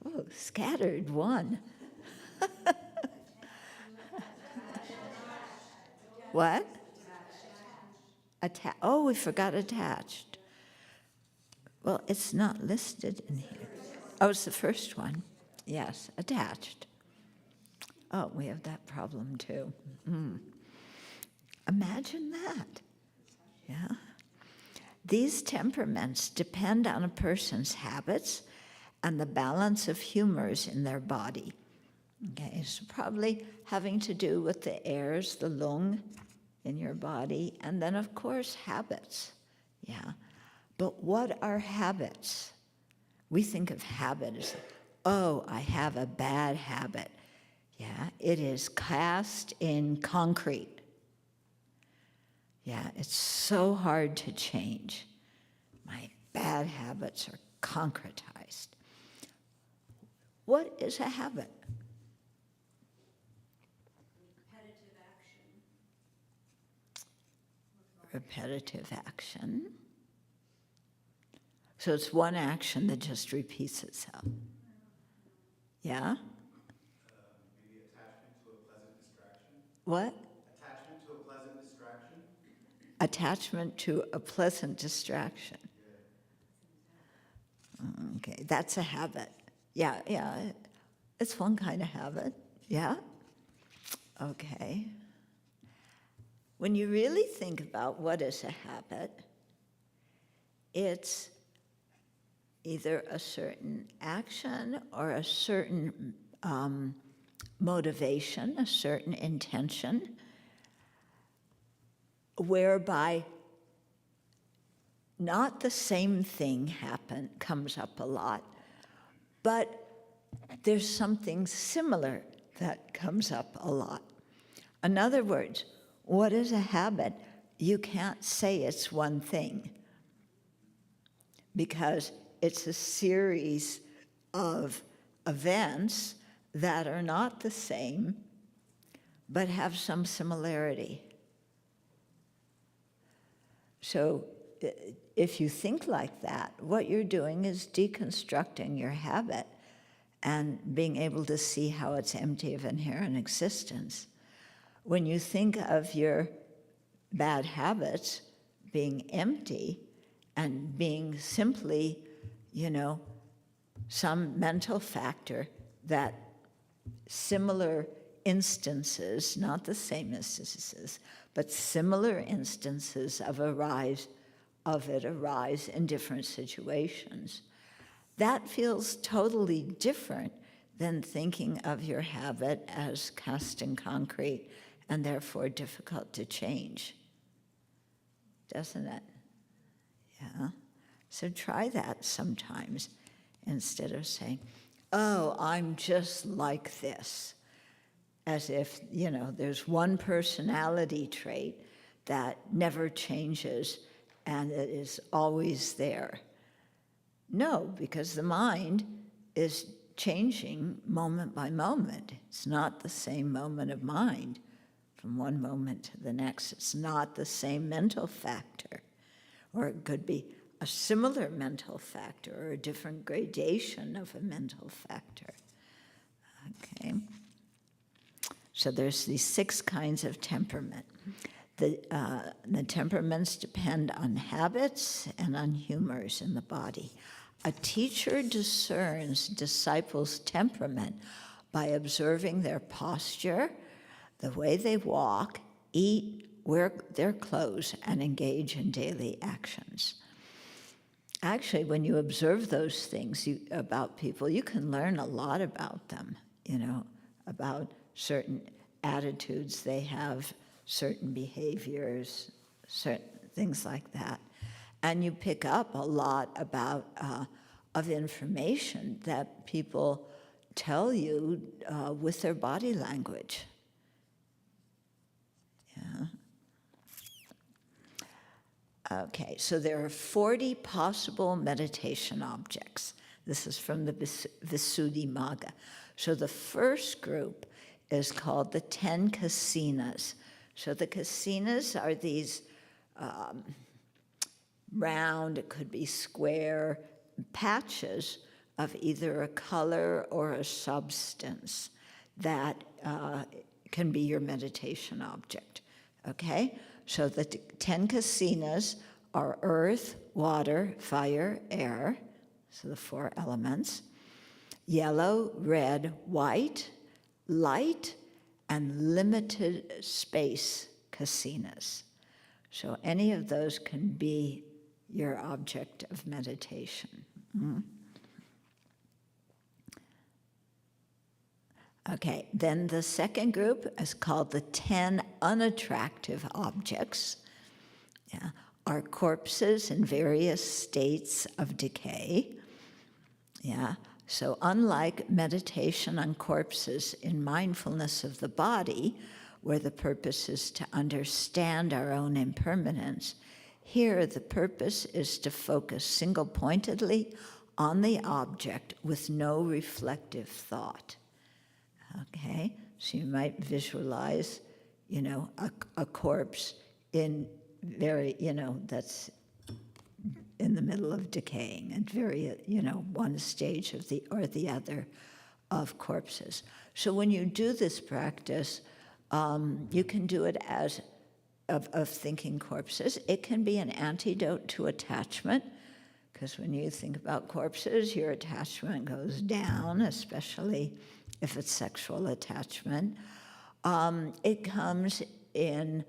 Oh, scattered one. What? Oh, we forgot attached. Well, it's not listed in here. Oh, it's the first one. Yes, attached. Oh, we have that problem too. Imagine that. Yeah. These temperaments depend on a person's habits and the balance of humors in their body. Okay, so probably having to do with the airs, the lung in your body, and then of course habits. Yeah. But what are habits? We think of habit as, oh, I have a bad habit. Yeah, it is cast in concrete. Yeah, it's so hard to change. My bad habits are concretized. What is a habit? Repetitive action. So it's one action that just repeats itself. Yeah? Maybe attachment to a pleasant distraction. What? Attachment to a pleasant distraction. Attachment to a pleasant distraction. Okay, that's a habit. Yeah, it's one kind of habit. Yeah? Okay. When you really think about what is a habit, it's either a certain action or a certain motivation, a certain intention, whereby not the same thing comes up a lot, but there's something similar that comes up a lot. In other words, what is a habit? You can't say it's one thing because it's a series of events that are not the same but have some similarity. So if you think like that, what you're doing is deconstructing your habit and being able to see how it's empty of inherent existence. When you think of your bad habits being empty and being simply, some mental factor that similar instances, not the same instances, but similar instances of it arise in different situations. That feels totally different than thinking of your habit as cast in concrete and therefore difficult to change. Doesn't it? Yeah. So try that sometimes instead of saying, oh, I'm just like this, as if, there's one personality trait that never changes and it is always there. No, because the mind is changing moment by moment. It's not the same moment of mind from one moment to the next. It's not the same mental factor. Or it could be a similar mental factor or a different gradation of a mental factor. Okay. So there's these 6 kinds of temperament. The temperaments depend on habits and on humors in the body. A teacher discerns disciples' temperament by observing their posture, the way they walk, eat, wear their clothes, and engage in daily actions. Actually, when you observe those things about people, you can learn a lot about them, about certain attitudes they have, certain behaviors, certain things like that. And you pick up a lot about of information that people tell you with their body language. Yeah. Okay, so there are 40 possible meditation objects. This is from the Visuddhimagga. So the first group is called the 10 kasinas. So the kasinas are these round, it could be square, patches of either a color or a substance that can be your meditation object, okay? So the 10 kasinas are earth, water, fire, air, so the 4 elements, yellow, red, white, light, and limited space kasinas. So any of those can be your object of meditation. Okay, then the second group is called the 10 unattractive objects. Yeah, are corpses in various states of decay. Yeah, so unlike meditation on corpses in mindfulness of the body, where the purpose is to understand our own impermanence, here the purpose is to focus single-pointedly on the object with no reflective thought. Okay, so you might visualize, a corpse in very, that's in the middle of decaying and very, one stage of the or the other of corpses. So when you do this practice, you can do it as of thinking corpses. It can be an antidote to attachment, because when you think about corpses, your attachment goes down, especially if it's sexual attachment. It comes in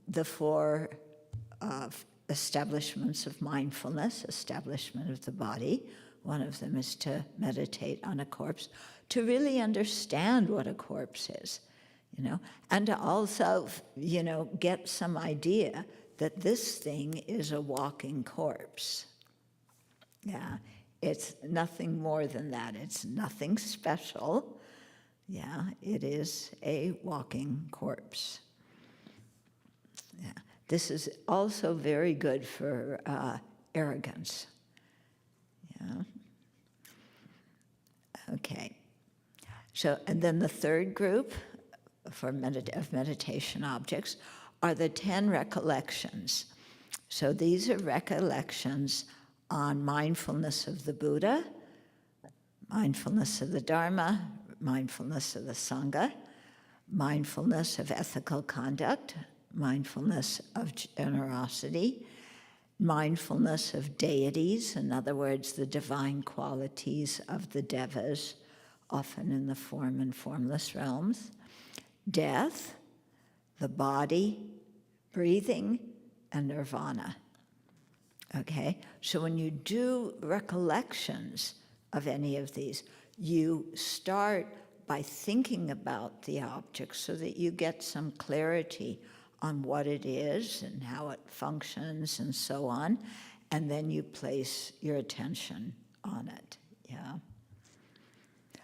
the 4 establishments of mindfulness, establishment of the body. One of them is to meditate on a corpse, to really understand what a corpse is, and to also, get some idea that this thing is a walking corpse. Yeah, it's nothing more than that. It's nothing special. Yeah, it is a walking corpse. Yeah, this is also very good for arrogance. Yeah. Okay. So, and then the third group of meditation objects are the 10 recollections. So these are recollections on mindfulness of the Buddha, mindfulness of the Dharma, mindfulness of the Sangha, mindfulness of ethical conduct, mindfulness of generosity, mindfulness of deities, in other words, the divine qualities of the devas, often in the form and formless realms, death, the body, breathing, and nirvana. Okay, so when you do recollections of any of these, you start by thinking about the object so that you get some clarity on what it is and how it functions and so on, and then you place your attention on it, yeah?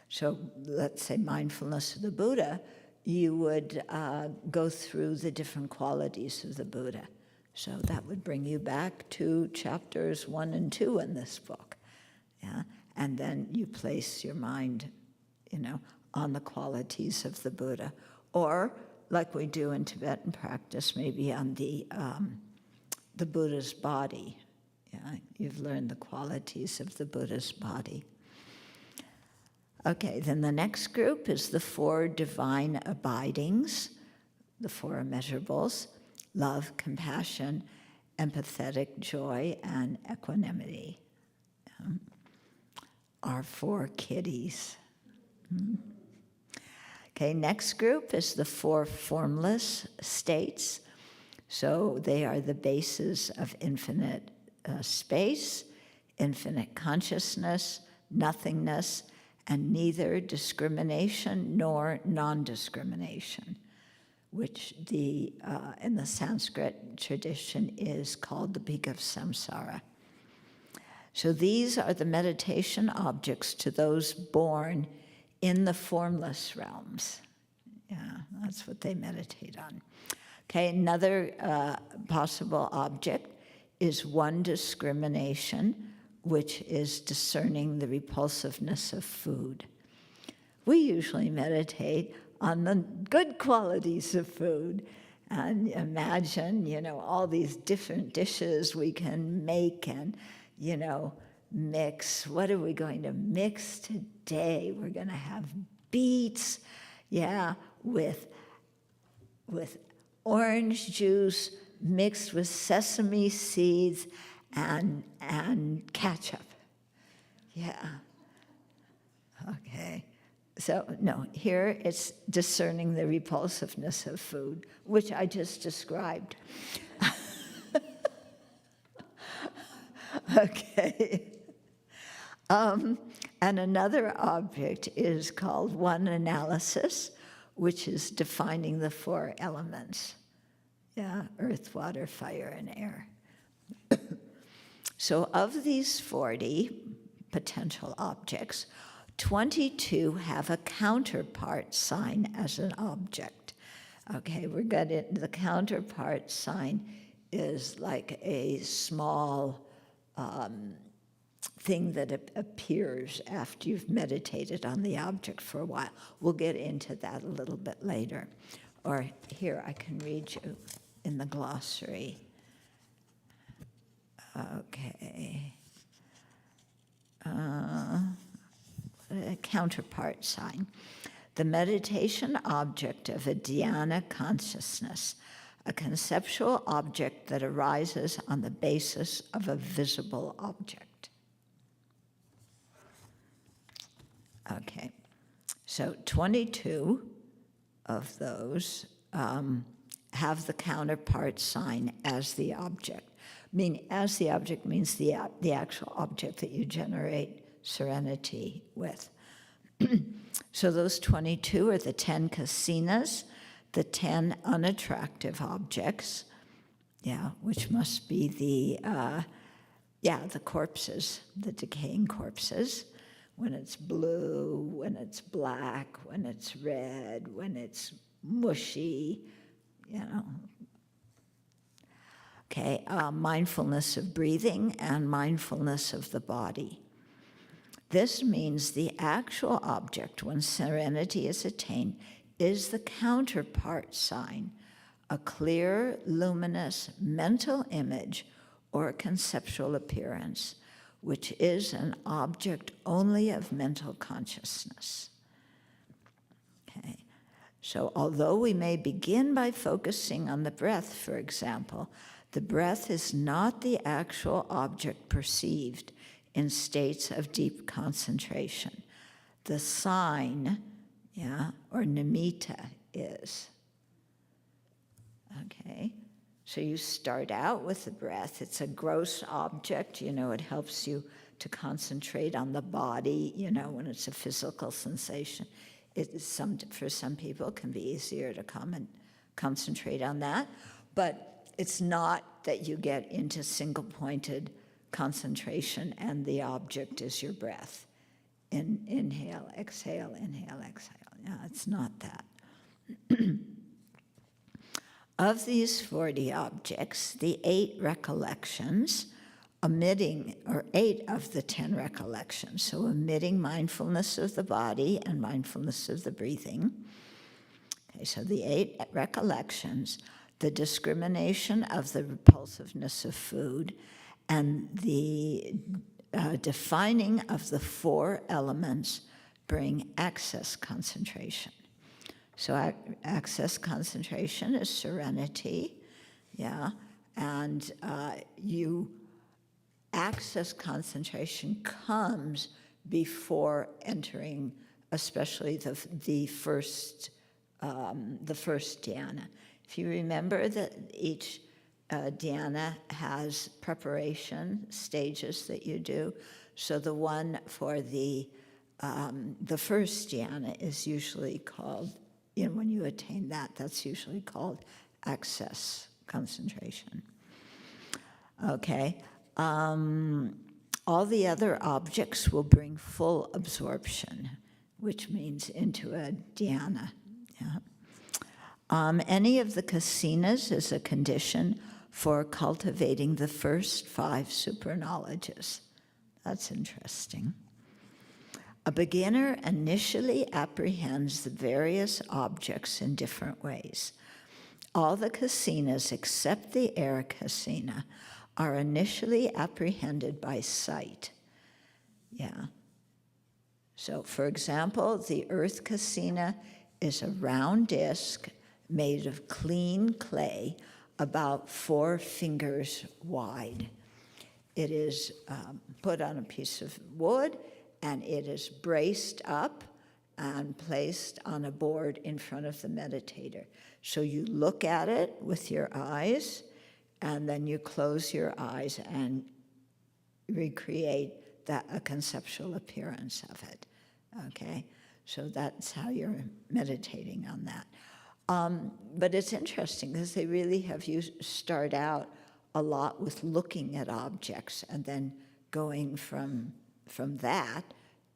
So let's say mindfulness of the Buddha, you would go through the different qualities of the Buddha. So that would bring you back to chapters 1 and 2 in this book, yeah? And then you place your mind, on the qualities of the Buddha. Or, like we do in Tibetan practice, maybe on the Buddha's body. Yeah, you've learned the qualities of the Buddha's body. Okay, then the next group is the 4 divine abidings, the 4 immeasurables: love, compassion, empathetic joy, and equanimity. Our 4 kitties. Okay, next group is the 4 formless states. So they are the bases of infinite space, infinite consciousness, nothingness, and neither discrimination nor non-discrimination, which in the Sanskrit tradition is called the peak of samsara. So these are the meditation objects to those born in the formless realms. Yeah, that's what they meditate on. Okay, another possible object is one discrimination, which is discerning the repulsiveness of food. We usually meditate on the good qualities of food and imagine, all these different dishes we can make and, mix. What are we going to mix today? We're going to have beets, with orange juice mixed with sesame seeds and ketchup. Yeah. Okay. So, no, here it's discerning the repulsiveness of food, which I just described. Okay. And another object is called one analysis, which is defining the 4 elements. Earth, water, fire, and air. So of these 40 potential objects, 22 have a counterpart sign as an object. Okay, we're getting the counterpart sign is like a small thing that appears after you've meditated on the object for a while. We'll get into that a little bit later. Or here, I can read you in the glossary. Okay. A counterpart sign. The meditation object of a dhyana consciousness, a conceptual object that arises on the basis of a visible object. Okay, so 22 of those have the counterpart sign as the object. As the object means the actual object that you generate serenity with. So those 22 are the 10 kasinas, the 10 unattractive objects, which must be the corpses, the decaying corpses, when it's blue, when it's black, when it's red, when it's mushy, Okay, mindfulness of breathing and mindfulness of the body. This means the actual object, when serenity is attained, is the counterpart sign, a clear, luminous mental image or conceptual appearance, which is an object only of mental consciousness. Okay. So although we may begin by focusing on the breath, for example, the breath is not the actual object perceived in states of deep concentration. The sign, or nimitta is. Okay, so you start out with the breath. It's a gross object, it helps you to concentrate on the body, when it's a physical sensation. For some people, it can be easier to come and concentrate on that, but it's not that you get into single-pointed concentration and the object is your breath. Inhale, exhale, inhale, exhale. It's not that. Of these 40 objects, the 8 recollections, or 8 of the 10 recollections, so omitting mindfulness of the body and mindfulness of the breathing. Okay, so the 8 recollections, the discrimination of the repulsiveness of food, and the defining of the 4 elements bring access concentration. So access concentration is serenity, and access concentration comes before entering, especially the first dhyana. If you remember that each dhyana has preparation stages that you do, so the one for the the first dhyana is usually called, when you attain that, that's usually called access concentration. Okay. All the other objects will bring full absorption, which means into a dhyana. Yeah. Any of the kasinas is a condition for cultivating the first 5 superknowledges. That's interesting. A beginner initially apprehends the various objects in different ways. All the kasinas except the air kasina are initially apprehended by sight. Yeah. So, for example, the earth kasina is a round disc made of clean clay about 4 fingers wide. It is put on a piece of wood, and it is braced up and placed on a board in front of the meditator. So you look at it with your eyes, and then you close your eyes and recreate a conceptual appearance of it, okay? So that's how you're meditating on that. But it's interesting because they really have you start out a lot with looking at objects and then going from that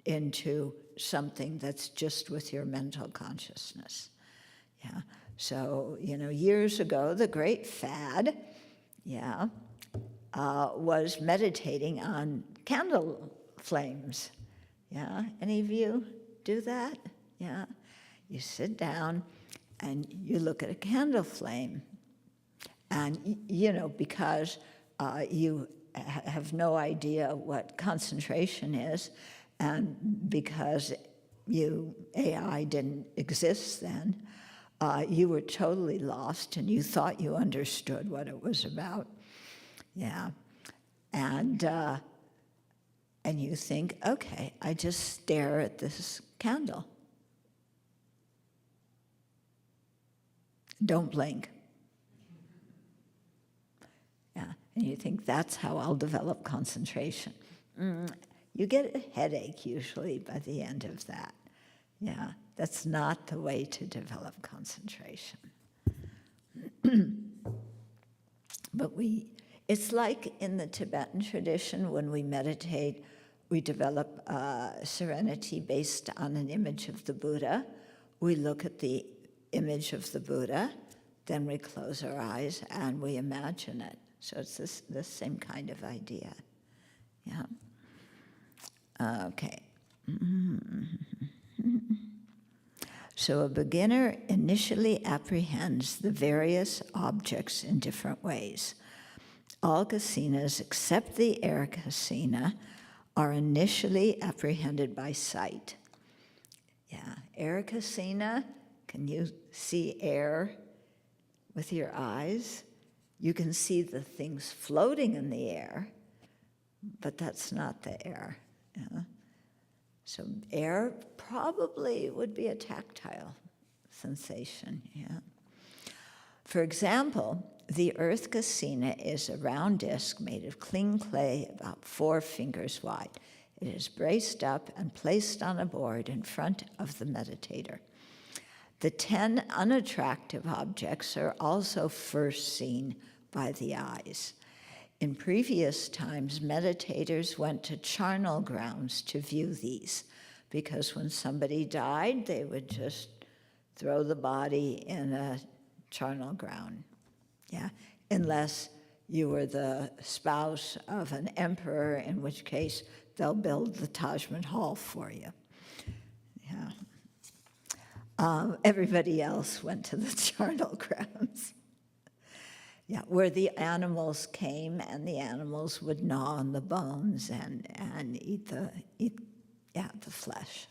into something that's just with your mental consciousness. Yeah. So, years ago, the great fad, was meditating on candle flames. Yeah. Any of you do that? Yeah. You sit down and you look at a candle flame, and because you have no idea what concentration is, and because AI didn't exist then, you were totally lost, and you thought you understood what it was about. Yeah, and you think, okay, I just stare at this candle. Don't blink. Yeah, and you think that's how I'll develop concentration. You get a headache usually by the end of that. Yeah, that's not the way to develop concentration. But it's like in the Tibetan tradition, when we meditate, we develop serenity based on an image of the Buddha. We look at the image of the Buddha, then we close our eyes and we imagine it. So it's this same kind of idea. Yeah. Okay. So a beginner initially apprehends the various objects in different ways. All kasinas except the air kasina are initially apprehended by sight. Yeah, air kasina, can you see air with your eyes? You can see the things floating in the air, but that's not the air. Yeah. So air probably would be a tactile sensation. Yeah. For example, the earth kasina is a round disc made of clean clay about 4 fingers wide. It is braced up and placed on a board in front of the meditator. The 10 unattractive objects are also first seen by the eyes. In previous times, meditators went to charnel grounds to view these, because when somebody died, they would just throw the body in a charnel ground. Yeah, unless you were the spouse of an emperor, in which case they'll build the Taj Mahal for you. Yeah. Everybody else went to the charnel grounds. Yeah, where the animals came, and the animals would gnaw on the bones and eat the flesh.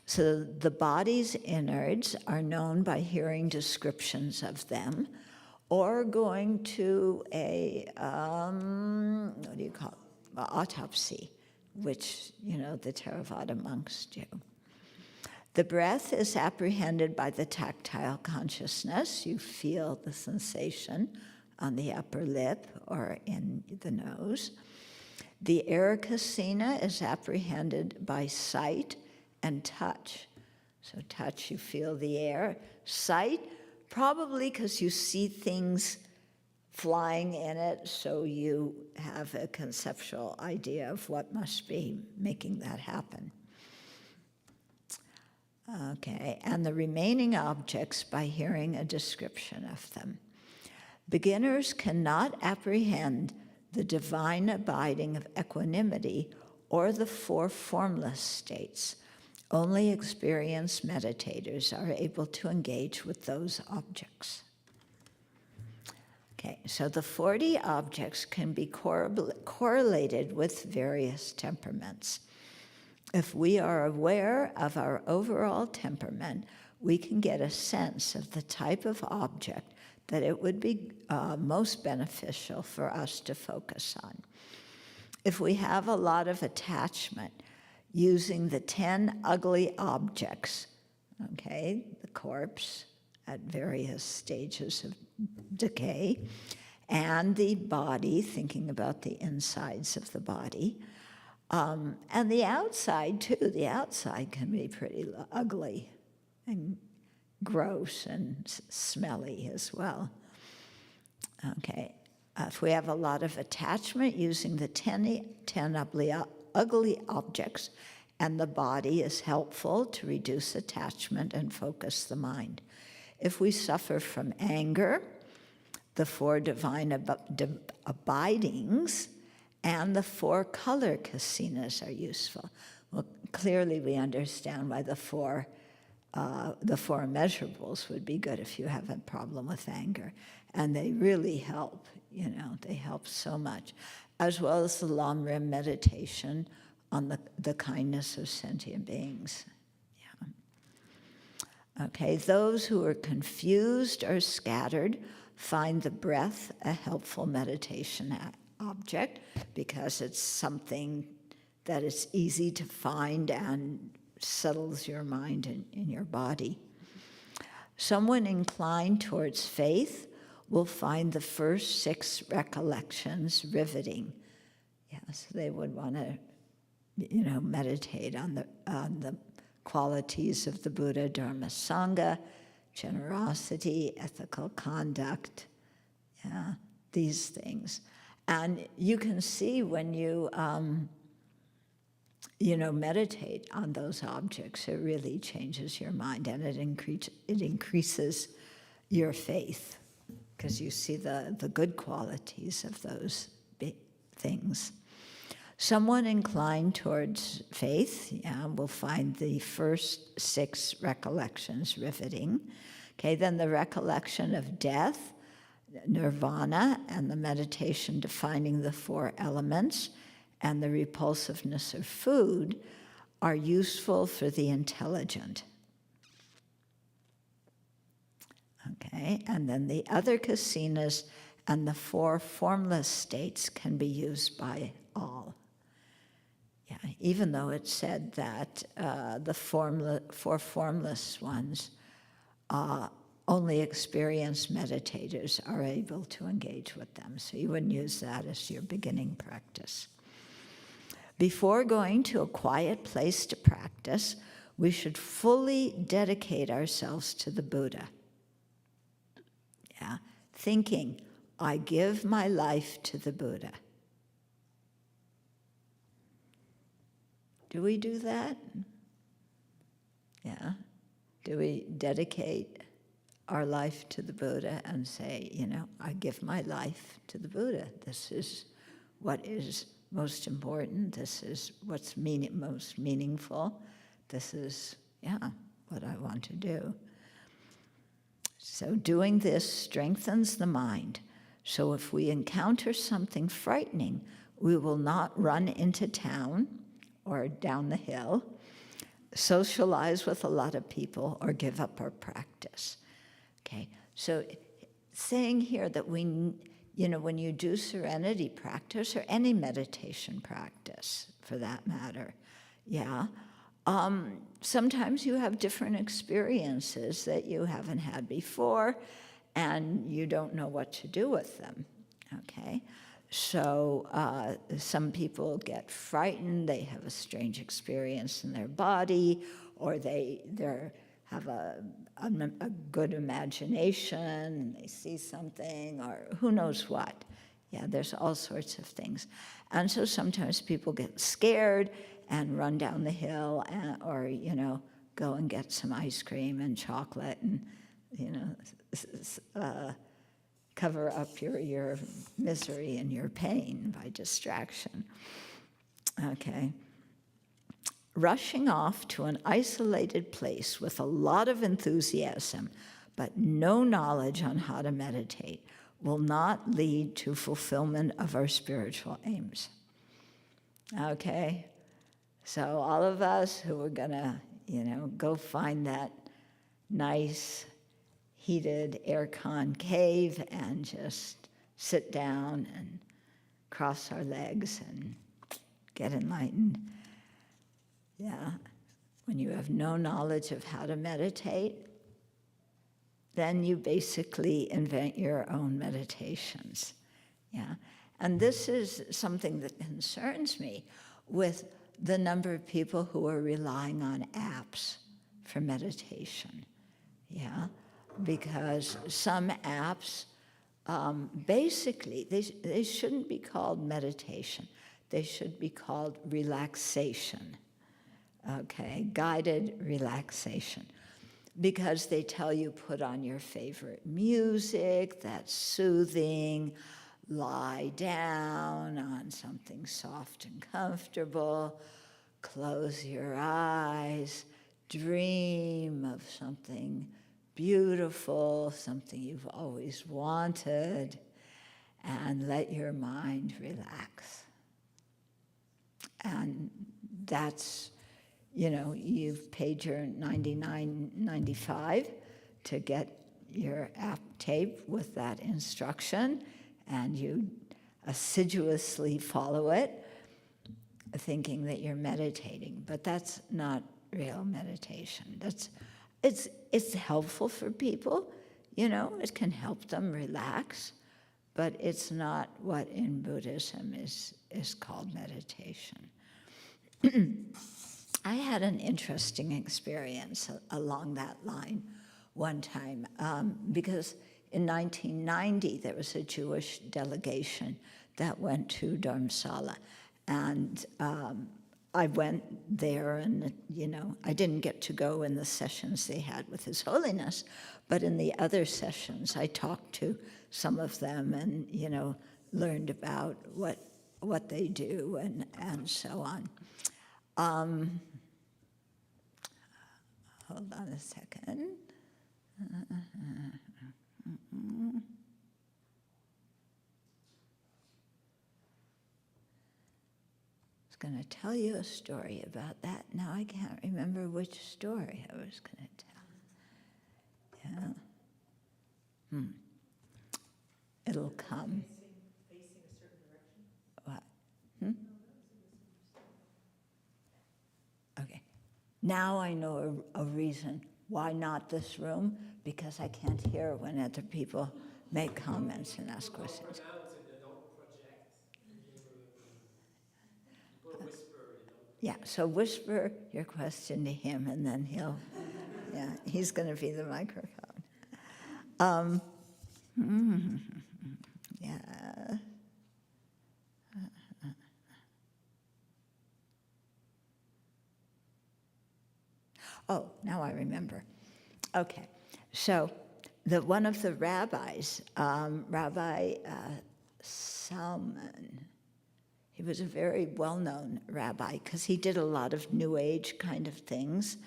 So the body's innards are known by hearing descriptions of them, or going to a autopsy, which the Theravada monks do. The breath is apprehended by the tactile consciousness. You feel the sensation on the upper lip or in the nose. The air kasina is apprehended by sight and touch. So touch, you feel the air. Sight, probably because you see things flying in it, so you have a conceptual idea of what must be making that happen. Okay, and the remaining objects by hearing a description of them. Beginners cannot apprehend the divine abiding of equanimity or the four formless states. Only experienced meditators are able to engage with those objects. Okay, so the 40 objects can be correlated with various temperaments. If we are aware of our overall temperament, we can get a sense of the type of object that it would be most beneficial for us to focus on. If we have a lot of attachment, using the 10 ugly objects, okay, the corpse at various stages of decay, and the body, thinking about the insides of the body, and the outside too. The outside can be pretty ugly and gross and smelly as well. Okay, if we have a lot of attachment, using the 10 ugly objects and the body is helpful to reduce attachment and focus the mind. If we suffer from anger, the 4 divine abidings and the 4 color kasinas are useful. Well, clearly we understand why the four immeasurables would be good if you have a problem with anger. And they really help, they help so much. As well as the Lamrim meditation on the kindness of sentient beings. Yeah. Okay, those who are confused or scattered find the breath a helpful meditation object because it's something that is easy to find and settles your mind in your body. Someone inclined towards faith will find the first 6 recollections riveting. Yes, they would want to, meditate on the qualities of the Buddha, Dharma, Sangha, generosity, ethical conduct, these things. And you can see when you, meditate on those objects, it really changes your mind and it increases your faith because you see the good qualities of those things. Someone inclined towards faith, will find the first 6 recollections riveting. Okay, then the recollection of death, nirvana, and the meditation defining the 4 elements, and the repulsiveness of food are useful for the intelligent. Okay, and then the other kasinas and the 4 formless states can be used by all. Yeah, even though it said that the 4 formless ones, only experienced meditators are able to engage with them. So you wouldn't use that as your beginning practice. Before going to a quiet place to practice, we should fully dedicate ourselves to the Buddha. Yeah, thinking, I give my life to the Buddha. Do we do that? Yeah. Do we dedicate our life to the Buddha and say, I give my life to the Buddha. This is what is most important. This is what's most meaningful. This is, what I want to do. So doing this strengthens the mind. So if we encounter something frightening, we will not run into town or down the hill, socialize with a lot of people, or give up our practice. Okay, so saying here that when you do serenity practice, or any meditation practice for that matter, sometimes you have different experiences that you haven't had before, and you don't know what to do with them, okay? So some people get frightened, they have a strange experience in their body, or they have a good imagination, they see something, or who knows what. Yeah, there's all sorts of things. And so sometimes people get scared and run down the hill, or, go and get some ice cream and chocolate and, cover up your misery and your pain by distraction. Okay. Rushing off to an isolated place with a lot of enthusiasm, but no knowledge on how to meditate, will not lead to fulfillment of our spiritual aims. Okay? So all of us who are gonna, go find that nice, heated air-con cave and just sit down and cross our legs and get enlightened. Yeah, when you have no knowledge of how to meditate, then you basically invent your own meditations. Yeah, and this is something that concerns me with the number of people who are relying on apps for meditation. Yeah, because some apps, basically, they shouldn't be called meditation. They should be called relaxation. Okay, guided relaxation. Because they tell you put on your favorite music that's soothing, lie down on something soft and comfortable, close your eyes, dream of something beautiful, something you've always wanted, and let your mind relax. And that's, you've paid your $99.95 to get your app tape with that instruction, and you assiduously follow it, thinking that you're meditating. But that's not real meditation. It's helpful for people, it can help them relax, but it's not what in Buddhism is called meditation. I had an interesting experience along that line one time, because in 1990 there was a Jewish delegation that went to Dharamsala, and I went there, and I didn't get to go in the sessions they had with His Holiness, but in the other sessions I talked to some of them and learned about what they do and so on. Hold on a second. I was going to tell you a story about that. Now I can't remember which story I was going to tell. Yeah. It'll come. Facing a certain direction? What? Okay. Now I know a reason why not this room, because I can't hear when other people make comments and ask questions. Yeah, so whisper your question to him, and then he's going to be the microphone. Yeah. Oh, now I remember. Okay, so one of the rabbis, Rabbi Salman, he was a very well-known rabbi because he did a lot of New Age kind of things,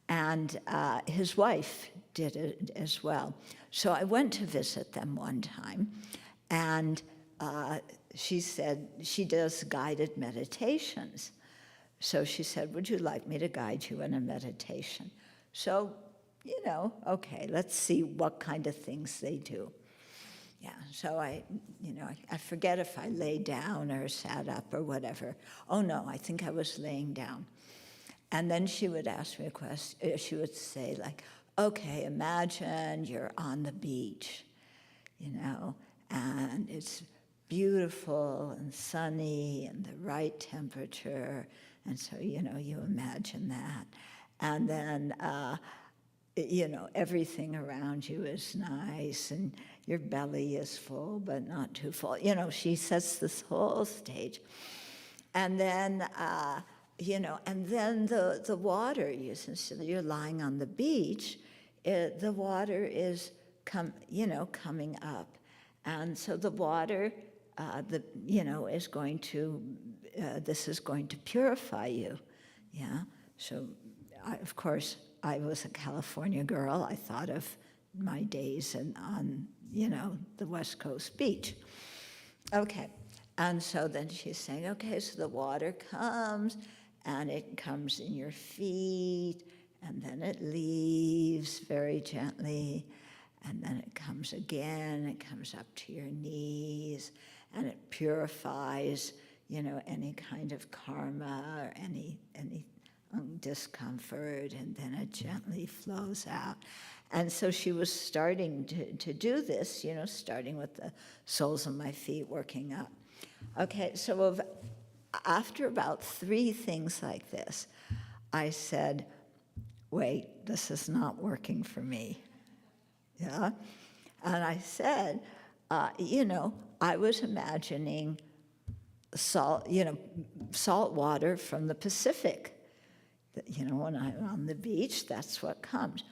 and his wife did it as well. So I went to visit them one time, and she said she does guided meditations. So she said, would you like me to guide you in a meditation? So, okay, let's see what kind of things they do. Yeah, so I forget if I lay down or sat up or whatever. Oh no, I think I was laying down. And then she would ask me a question. She would say like, okay, imagine you're on the beach, and it's beautiful and sunny and the right temperature. And so, you imagine that. And then, everything around you is nice and your belly is full, but not too full. She sets this whole stage. And then, and then the water, since you're lying on the beach, the water is coming up. And so the water, is going to, this is going to purify you. Yeah. So, of course, I was a California girl. I thought of my days on, the West Coast beach. Okay. And so then she's saying, okay, so the water comes, and it comes in your feet, and then it leaves very gently, and then it comes again, it comes up to your knees, and it purifies, any kind of karma or any discomfort, and then it gently flows out. And so she was starting to do this, starting with the soles of my feet, working up. Okay, so after about 3 things like this, I said, wait, this is not working for me. Yeah? And I said, I was imagining salt water from the Pacific. When I'm on the beach, that's what comes.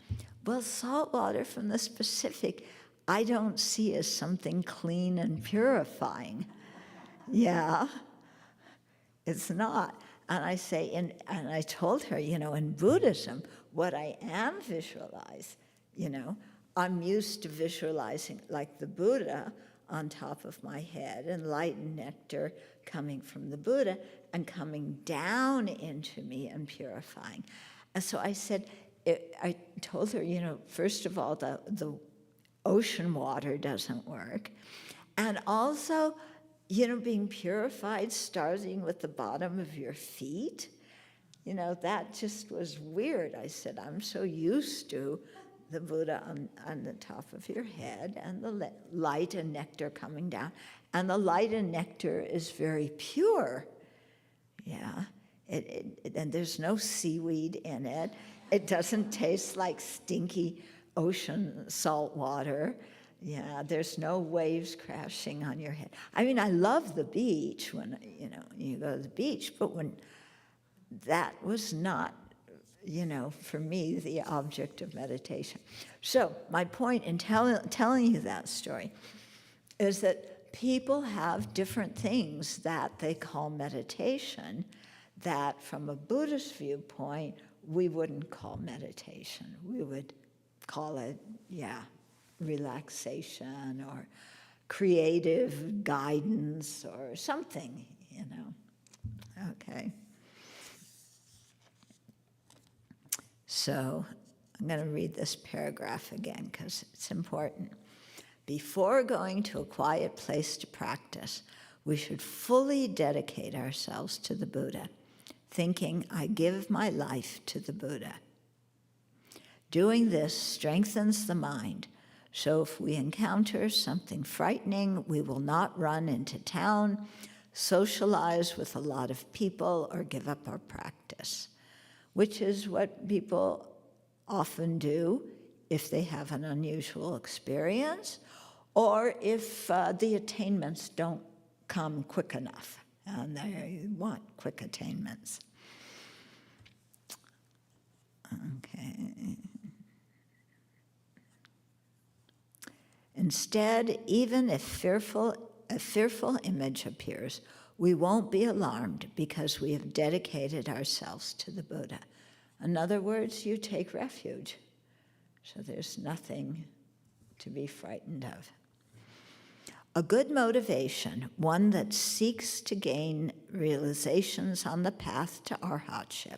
Well, salt water from the Pacific, I don't see as something clean and purifying. Yeah, it's not. And I say, and I told her, in Buddhism, what I am I'm used to visualizing like the Buddha on top of my head and light and nectar coming from the Buddha and coming down into me and purifying. And so I said, I told her, first of all, the ocean water doesn't work. And also, being purified starting with the bottom of your feet, that just was weird. I said, I'm so used to the Buddha on the top of your head and the light and nectar coming down. And the light and nectar is very pure. Yeah, and there's no seaweed in it. It doesn't taste like stinky ocean salt water. Yeah, there's no waves crashing on your head. I mean, I love the beach when, you go to the beach, but when that was not, for me, the object of meditation. So my point in telling you that story is that people have different things that they call meditation that from a Buddhist viewpoint, we wouldn't call meditation. We would call it, relaxation or creative guidance or something, Okay. So I'm going to read this paragraph again because it's important. Before going to a quiet place to practice, we should fully dedicate ourselves to the Buddha, thinking, I give my life to the Buddha. Doing this strengthens the mind, so if we encounter something frightening, we will not run into town, socialize with a lot of people, or give up our practice, which is what people often do if they have an unusual experience or if the attainments don't come quick enough and they want quick attainments. Okay. Instead, even if a fearful image appears, we won't be alarmed because we have dedicated ourselves to the Buddha. In other words, you take refuge. So there's nothing to be frightened of. A good motivation, one that seeks to gain realizations on the path to arhatship,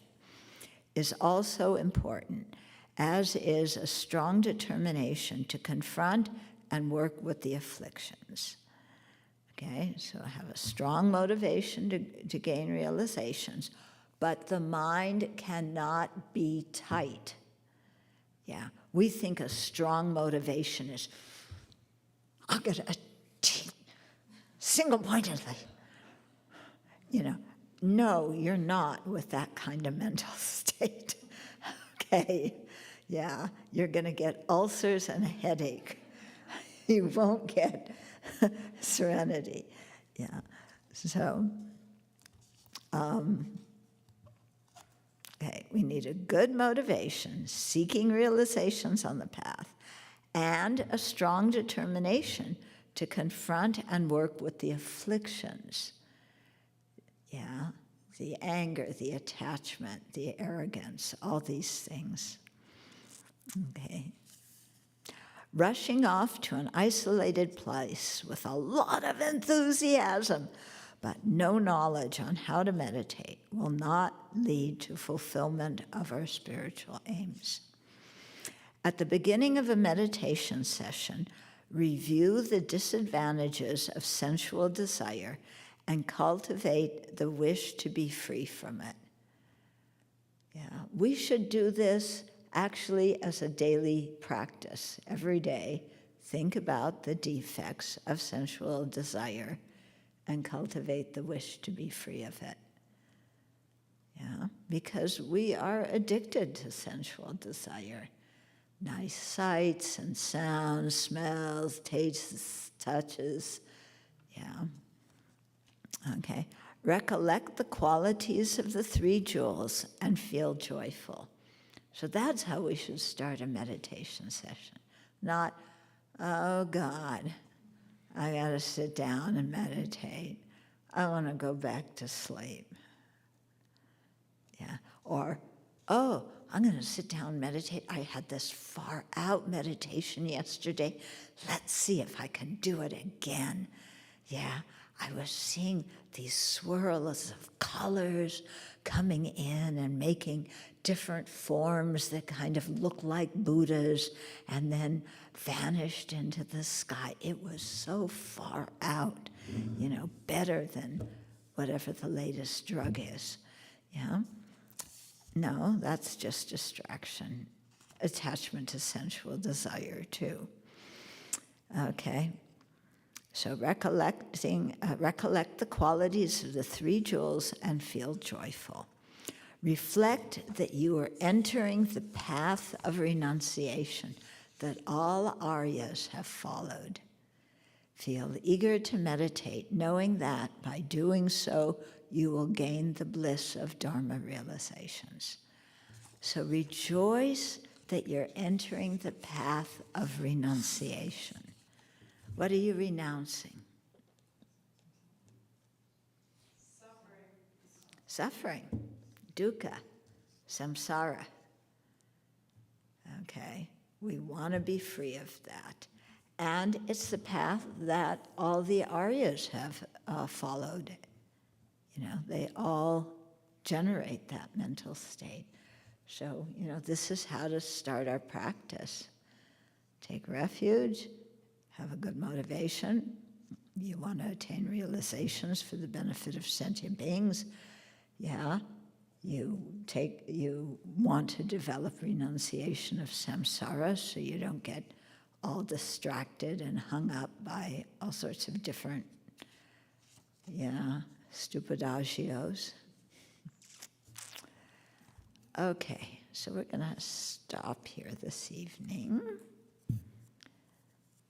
is also important, as is a strong determination to confront and work with the afflictions. Okay, so I have a strong motivation to gain realizations, but the mind cannot be tight. Yeah, we think a strong motivation is, I'm gonna single-pointedly. You know, no, you're not with that kind of mental state. Okay, yeah, you're going to get ulcers and a headache. You won't get serenity. Yeah, so, okay, we need a good motivation, seeking realizations on the path, and a strong determination to confront and work with the afflictions. Yeah, the anger, the attachment, the arrogance, all these things. Okay. Rushing off to an isolated place with a lot of enthusiasm, but no knowledge on how to meditate will not lead to fulfillment of our spiritual aims. At the beginning of a meditation session, review the disadvantages of sensual desire and cultivate the wish to be free from it. Yeah, we should do this actually as a daily practice. Every day, think about the defects of sensual desire and cultivate the wish to be free of it. Yeah, because we are addicted to sensual desire. Nice sights and sounds, smells, tastes, touches. Yeah. Okay. Recollect the qualities of the three jewels and feel joyful. So that's how we should start a meditation session. Not, oh God, I got to sit down and meditate. I want to go back to sleep. Yeah. Or, oh, I'm going to sit down and meditate. I had this far out meditation yesterday. Let's see if I can do it again. Yeah, I was seeing these swirls of colors coming in and making different forms that kind of look like Buddhas and then vanished into the sky. It was so far out, you know, better than whatever the latest drug is. Yeah? No, that's just distraction. Attachment to sensual desire, too. Okay. So recollect the qualities of the three jewels and feel joyful. Reflect that you are entering the path of renunciation that all Aryas have followed. Feel eager to meditate, knowing that by doing so, you will gain the bliss of Dharma realizations. So rejoice that you're entering the path of renunciation. What are you renouncing? Suffering. Dukkha. Samsara. Okay, we want to be free of that. And it's the path that all the Aryas have followed. You know, they all generate that mental state. So, you know, this is how to start our practice. Take refuge, have a good motivation. You want to attain realizations for the benefit of sentient beings. Yeah, you want to develop renunciation of samsara so you don't get all distracted and hung up by all sorts of different, stupid agios. Okay, so we're going to stop here this evening.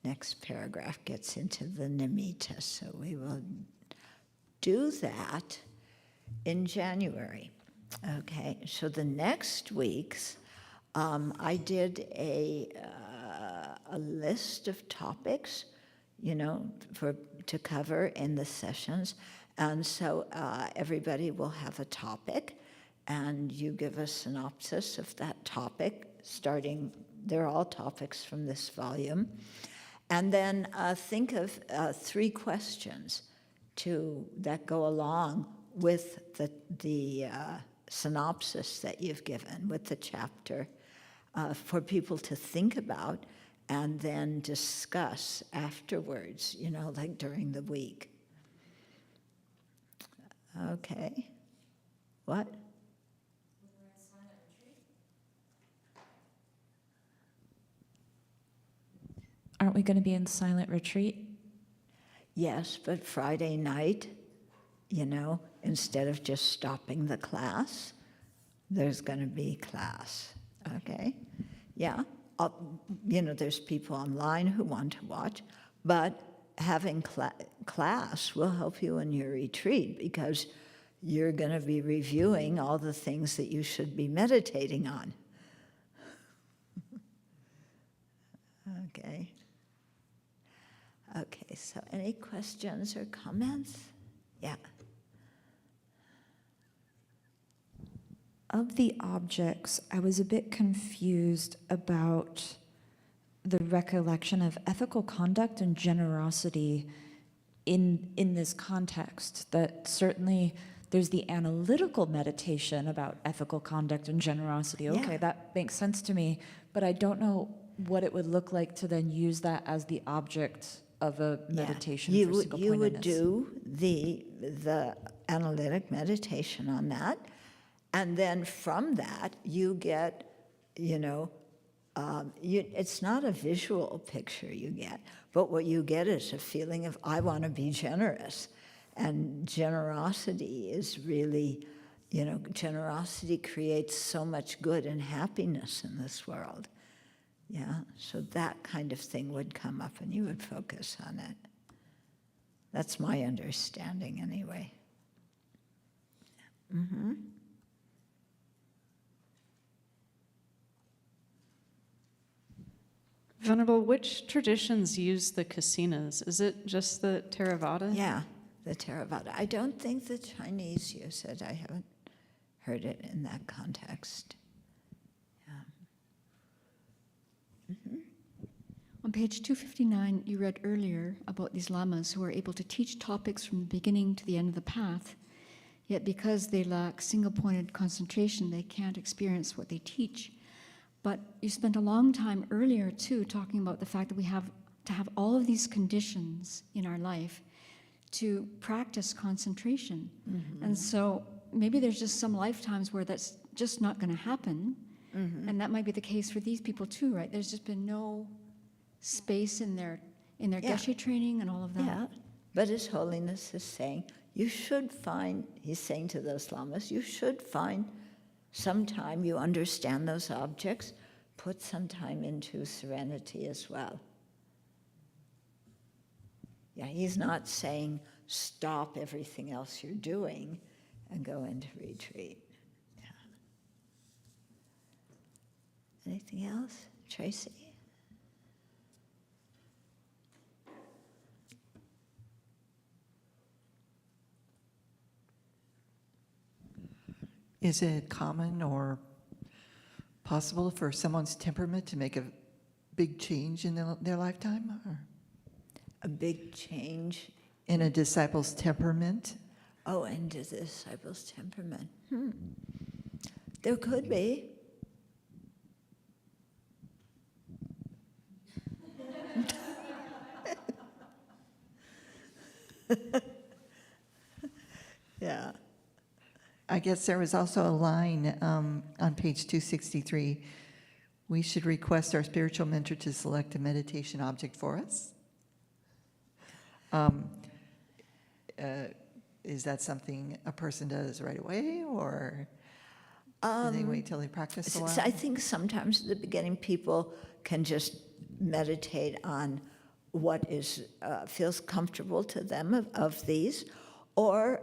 Next paragraph gets into the nimitta, so we will do that in January. Okay, so the next week's, I did a list of topics, to cover in the sessions, and so everybody will have a topic, and you give a synopsis of that topic, they're all topics from this volume, and then think of 3 questions that go along with the synopsis that you've given, with the chapter, for people to think about and then discuss afterwards, like during the week. Okay. What? Aren't we going to be in silent retreat? Yes, but Friday night, instead of just stopping the class, there's going to be class, okay? Yeah, there's people online who want to watch, but having class will help you in your retreat because you're going to be reviewing all the things that you should be meditating on. Okay. Okay, so any questions or comments? Yeah. Of the objects, I was a bit confused about the recollection of ethical conduct and generosity in this context. That certainly there's the analytical meditation about ethical conduct and generosity. Okay, Yeah. that makes sense to me, but I don't know what it would look like to then use that as the object of a meditation Yeah. for You single-pointedness. would do the analytic meditation on that, and then from that you get, it's not a visual picture you get, but what you get is a feeling of, I want to be generous. And generosity is really, generosity creates so much good and happiness in this world. Yeah, so that kind of thing would come up and you would focus on it. That's my understanding anyway. Mm-hmm. Venerable, which traditions use the kasinas? Is it just the Theravada? Yeah, the Theravada. I don't think the Chinese use it. I haven't heard it in that context. Yeah. Mm-hmm. On page 259, you read earlier about these lamas who are able to teach topics from the beginning to the end of the path, yet because they lack single-pointed concentration, they can't experience what they teach. But you spent a long time earlier, too, talking about the fact that we have to have all of these conditions in our life to practice concentration. Mm-hmm. And so maybe there's just some lifetimes where that's just not going to happen. Mm-hmm. And that might be the case for these people, too, right? There's just been no space in their geshe training and all of that. Yeah, but His Holiness is saying, you should find, he's saying to those lamas, you should find some time you understand those objects, put some time into serenity as well. Yeah, he's not saying stop everything else you're doing and go into retreat. Yeah. Anything else? Tracy? Is it common or possible for someone's temperament to make a big change in their lifetime? Or A big change? in a disciple's temperament? Oh, and the disciple's temperament. There could be. Yeah. I guess there was also a line on page 263. We should request our spiritual mentor to select a meditation object for us. Is that something a person does right away, or do they wait till they practice a while? I think sometimes at the beginning people can just meditate on what feels comfortable to them of these, or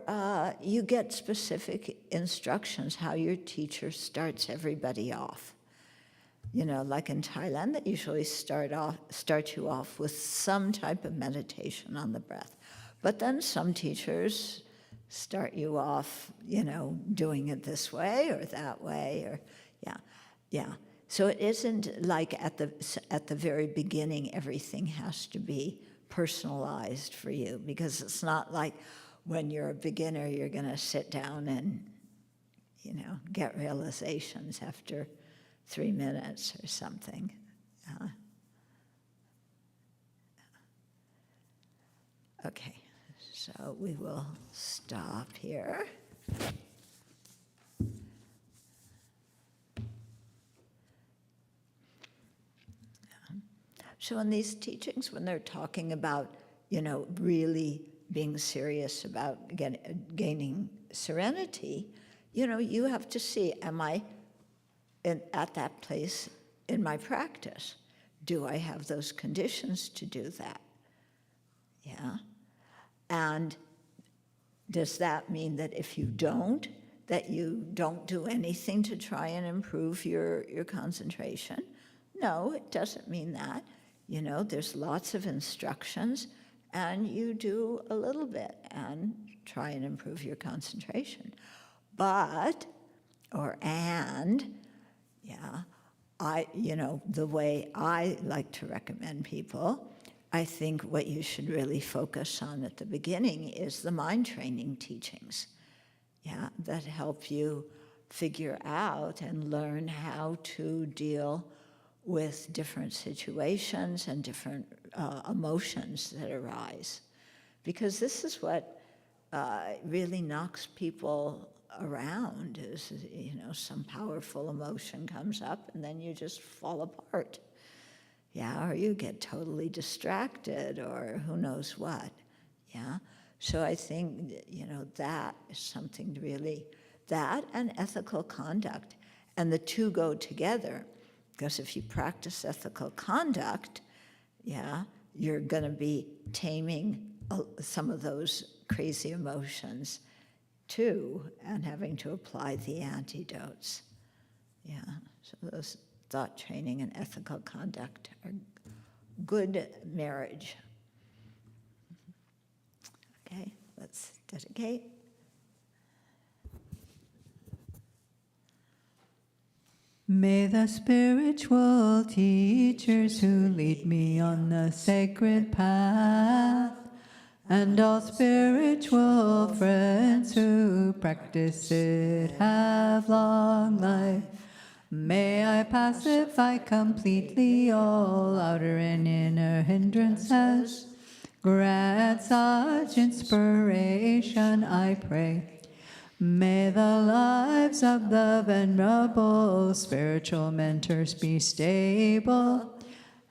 you get specific instructions how your teacher starts everybody off. Like in Thailand, they usually start you off with some type of meditation on the breath. But then some teachers start you off, doing it this way or that way, or yeah. So it isn't like at the very beginning everything has to be personalized for you, because it's not like when you're a beginner you're going to sit down and, get realizations after 3 minutes or something. Okay, so we will stop here. So in these teachings, when they're talking about really being serious about gaining serenity, you have to see, am I at that place in my practice? Do I have those conditions to do that? Yeah. And does that mean that if you don't, that you don't do anything to try and improve your concentration? No, it doesn't mean that. There's lots of instructions, and you do a little bit and try and improve your concentration. But, the way I like to recommend people, I think what you should really focus on at the beginning is the mind training teachings, that help you figure out and learn how to deal with different situations and different emotions that arise. Because this is what really knocks people around is, some powerful emotion comes up and then you just fall apart. Or you get totally distracted or who knows what. So I think, that is something to really, that and ethical conduct. And the two go together. Because if you practice ethical conduct, you're going to be taming some of those crazy emotions too, and having to apply the antidotes. So those thought training and ethical conduct are good marriage. Okay, let's dedicate. May the spiritual teachers who lead me on the sacred path, and all spiritual friends who practice it, have long life. May I pacify completely all outer and inner hindrances. Grant such inspiration, I pray. May the lives of the venerable spiritual mentors be stable,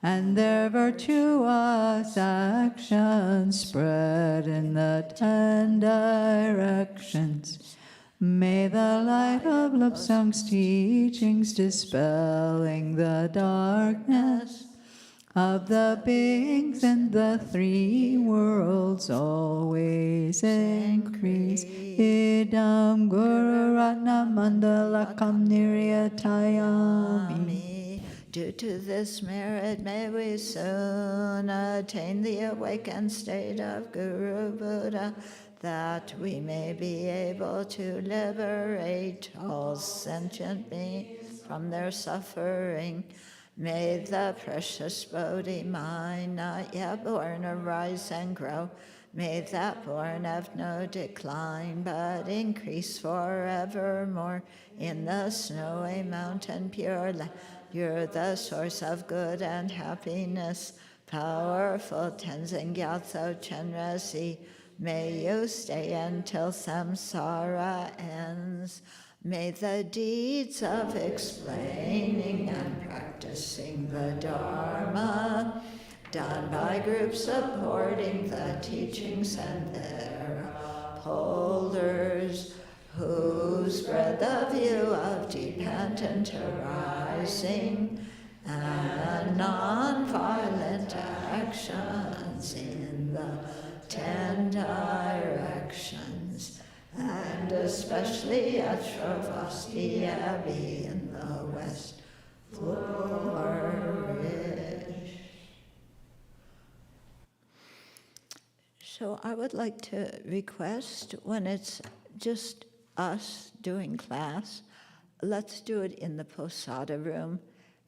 and their virtuous actions spread in the 10 directions. May the light of Lobsang's teachings dispelling the darkness of the beings in the 3 worlds always increase. Idam Guru Ratna Mandalakam Niryatayami. Due to this merit, may we soon attain the awakened state of Guru Buddha, that we may be able to liberate all sentient beings from their suffering. May the precious Bodhi mind not yet born arise and grow. May that born have no decline, but increase forevermore in the snowy mountain pure land. You're the source of good and happiness, powerful Tenzin Gyatso Chenrezig. May you stay until samsara ends. May the deeds of explaining and practicing the Dharma, done by groups supporting the teachings and their upholders, who spread the view of dependent arising and non-violent actions in the 10 directions, and especially at Sravasti Abbey in the West flourish. So I would like to request, when it's just us doing class, let's do it in the Posada room.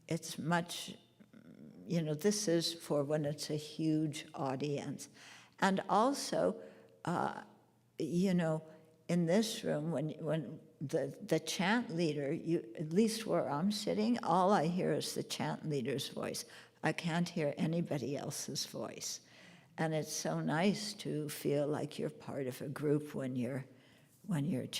It's much, this is for when it's a huge audience. And also, in this room, when the chant leader, at least where I'm sitting, all I hear is the chant leader's voice. I can't hear anybody else's voice. And it's so nice to feel like you're part of a group when you're chanting.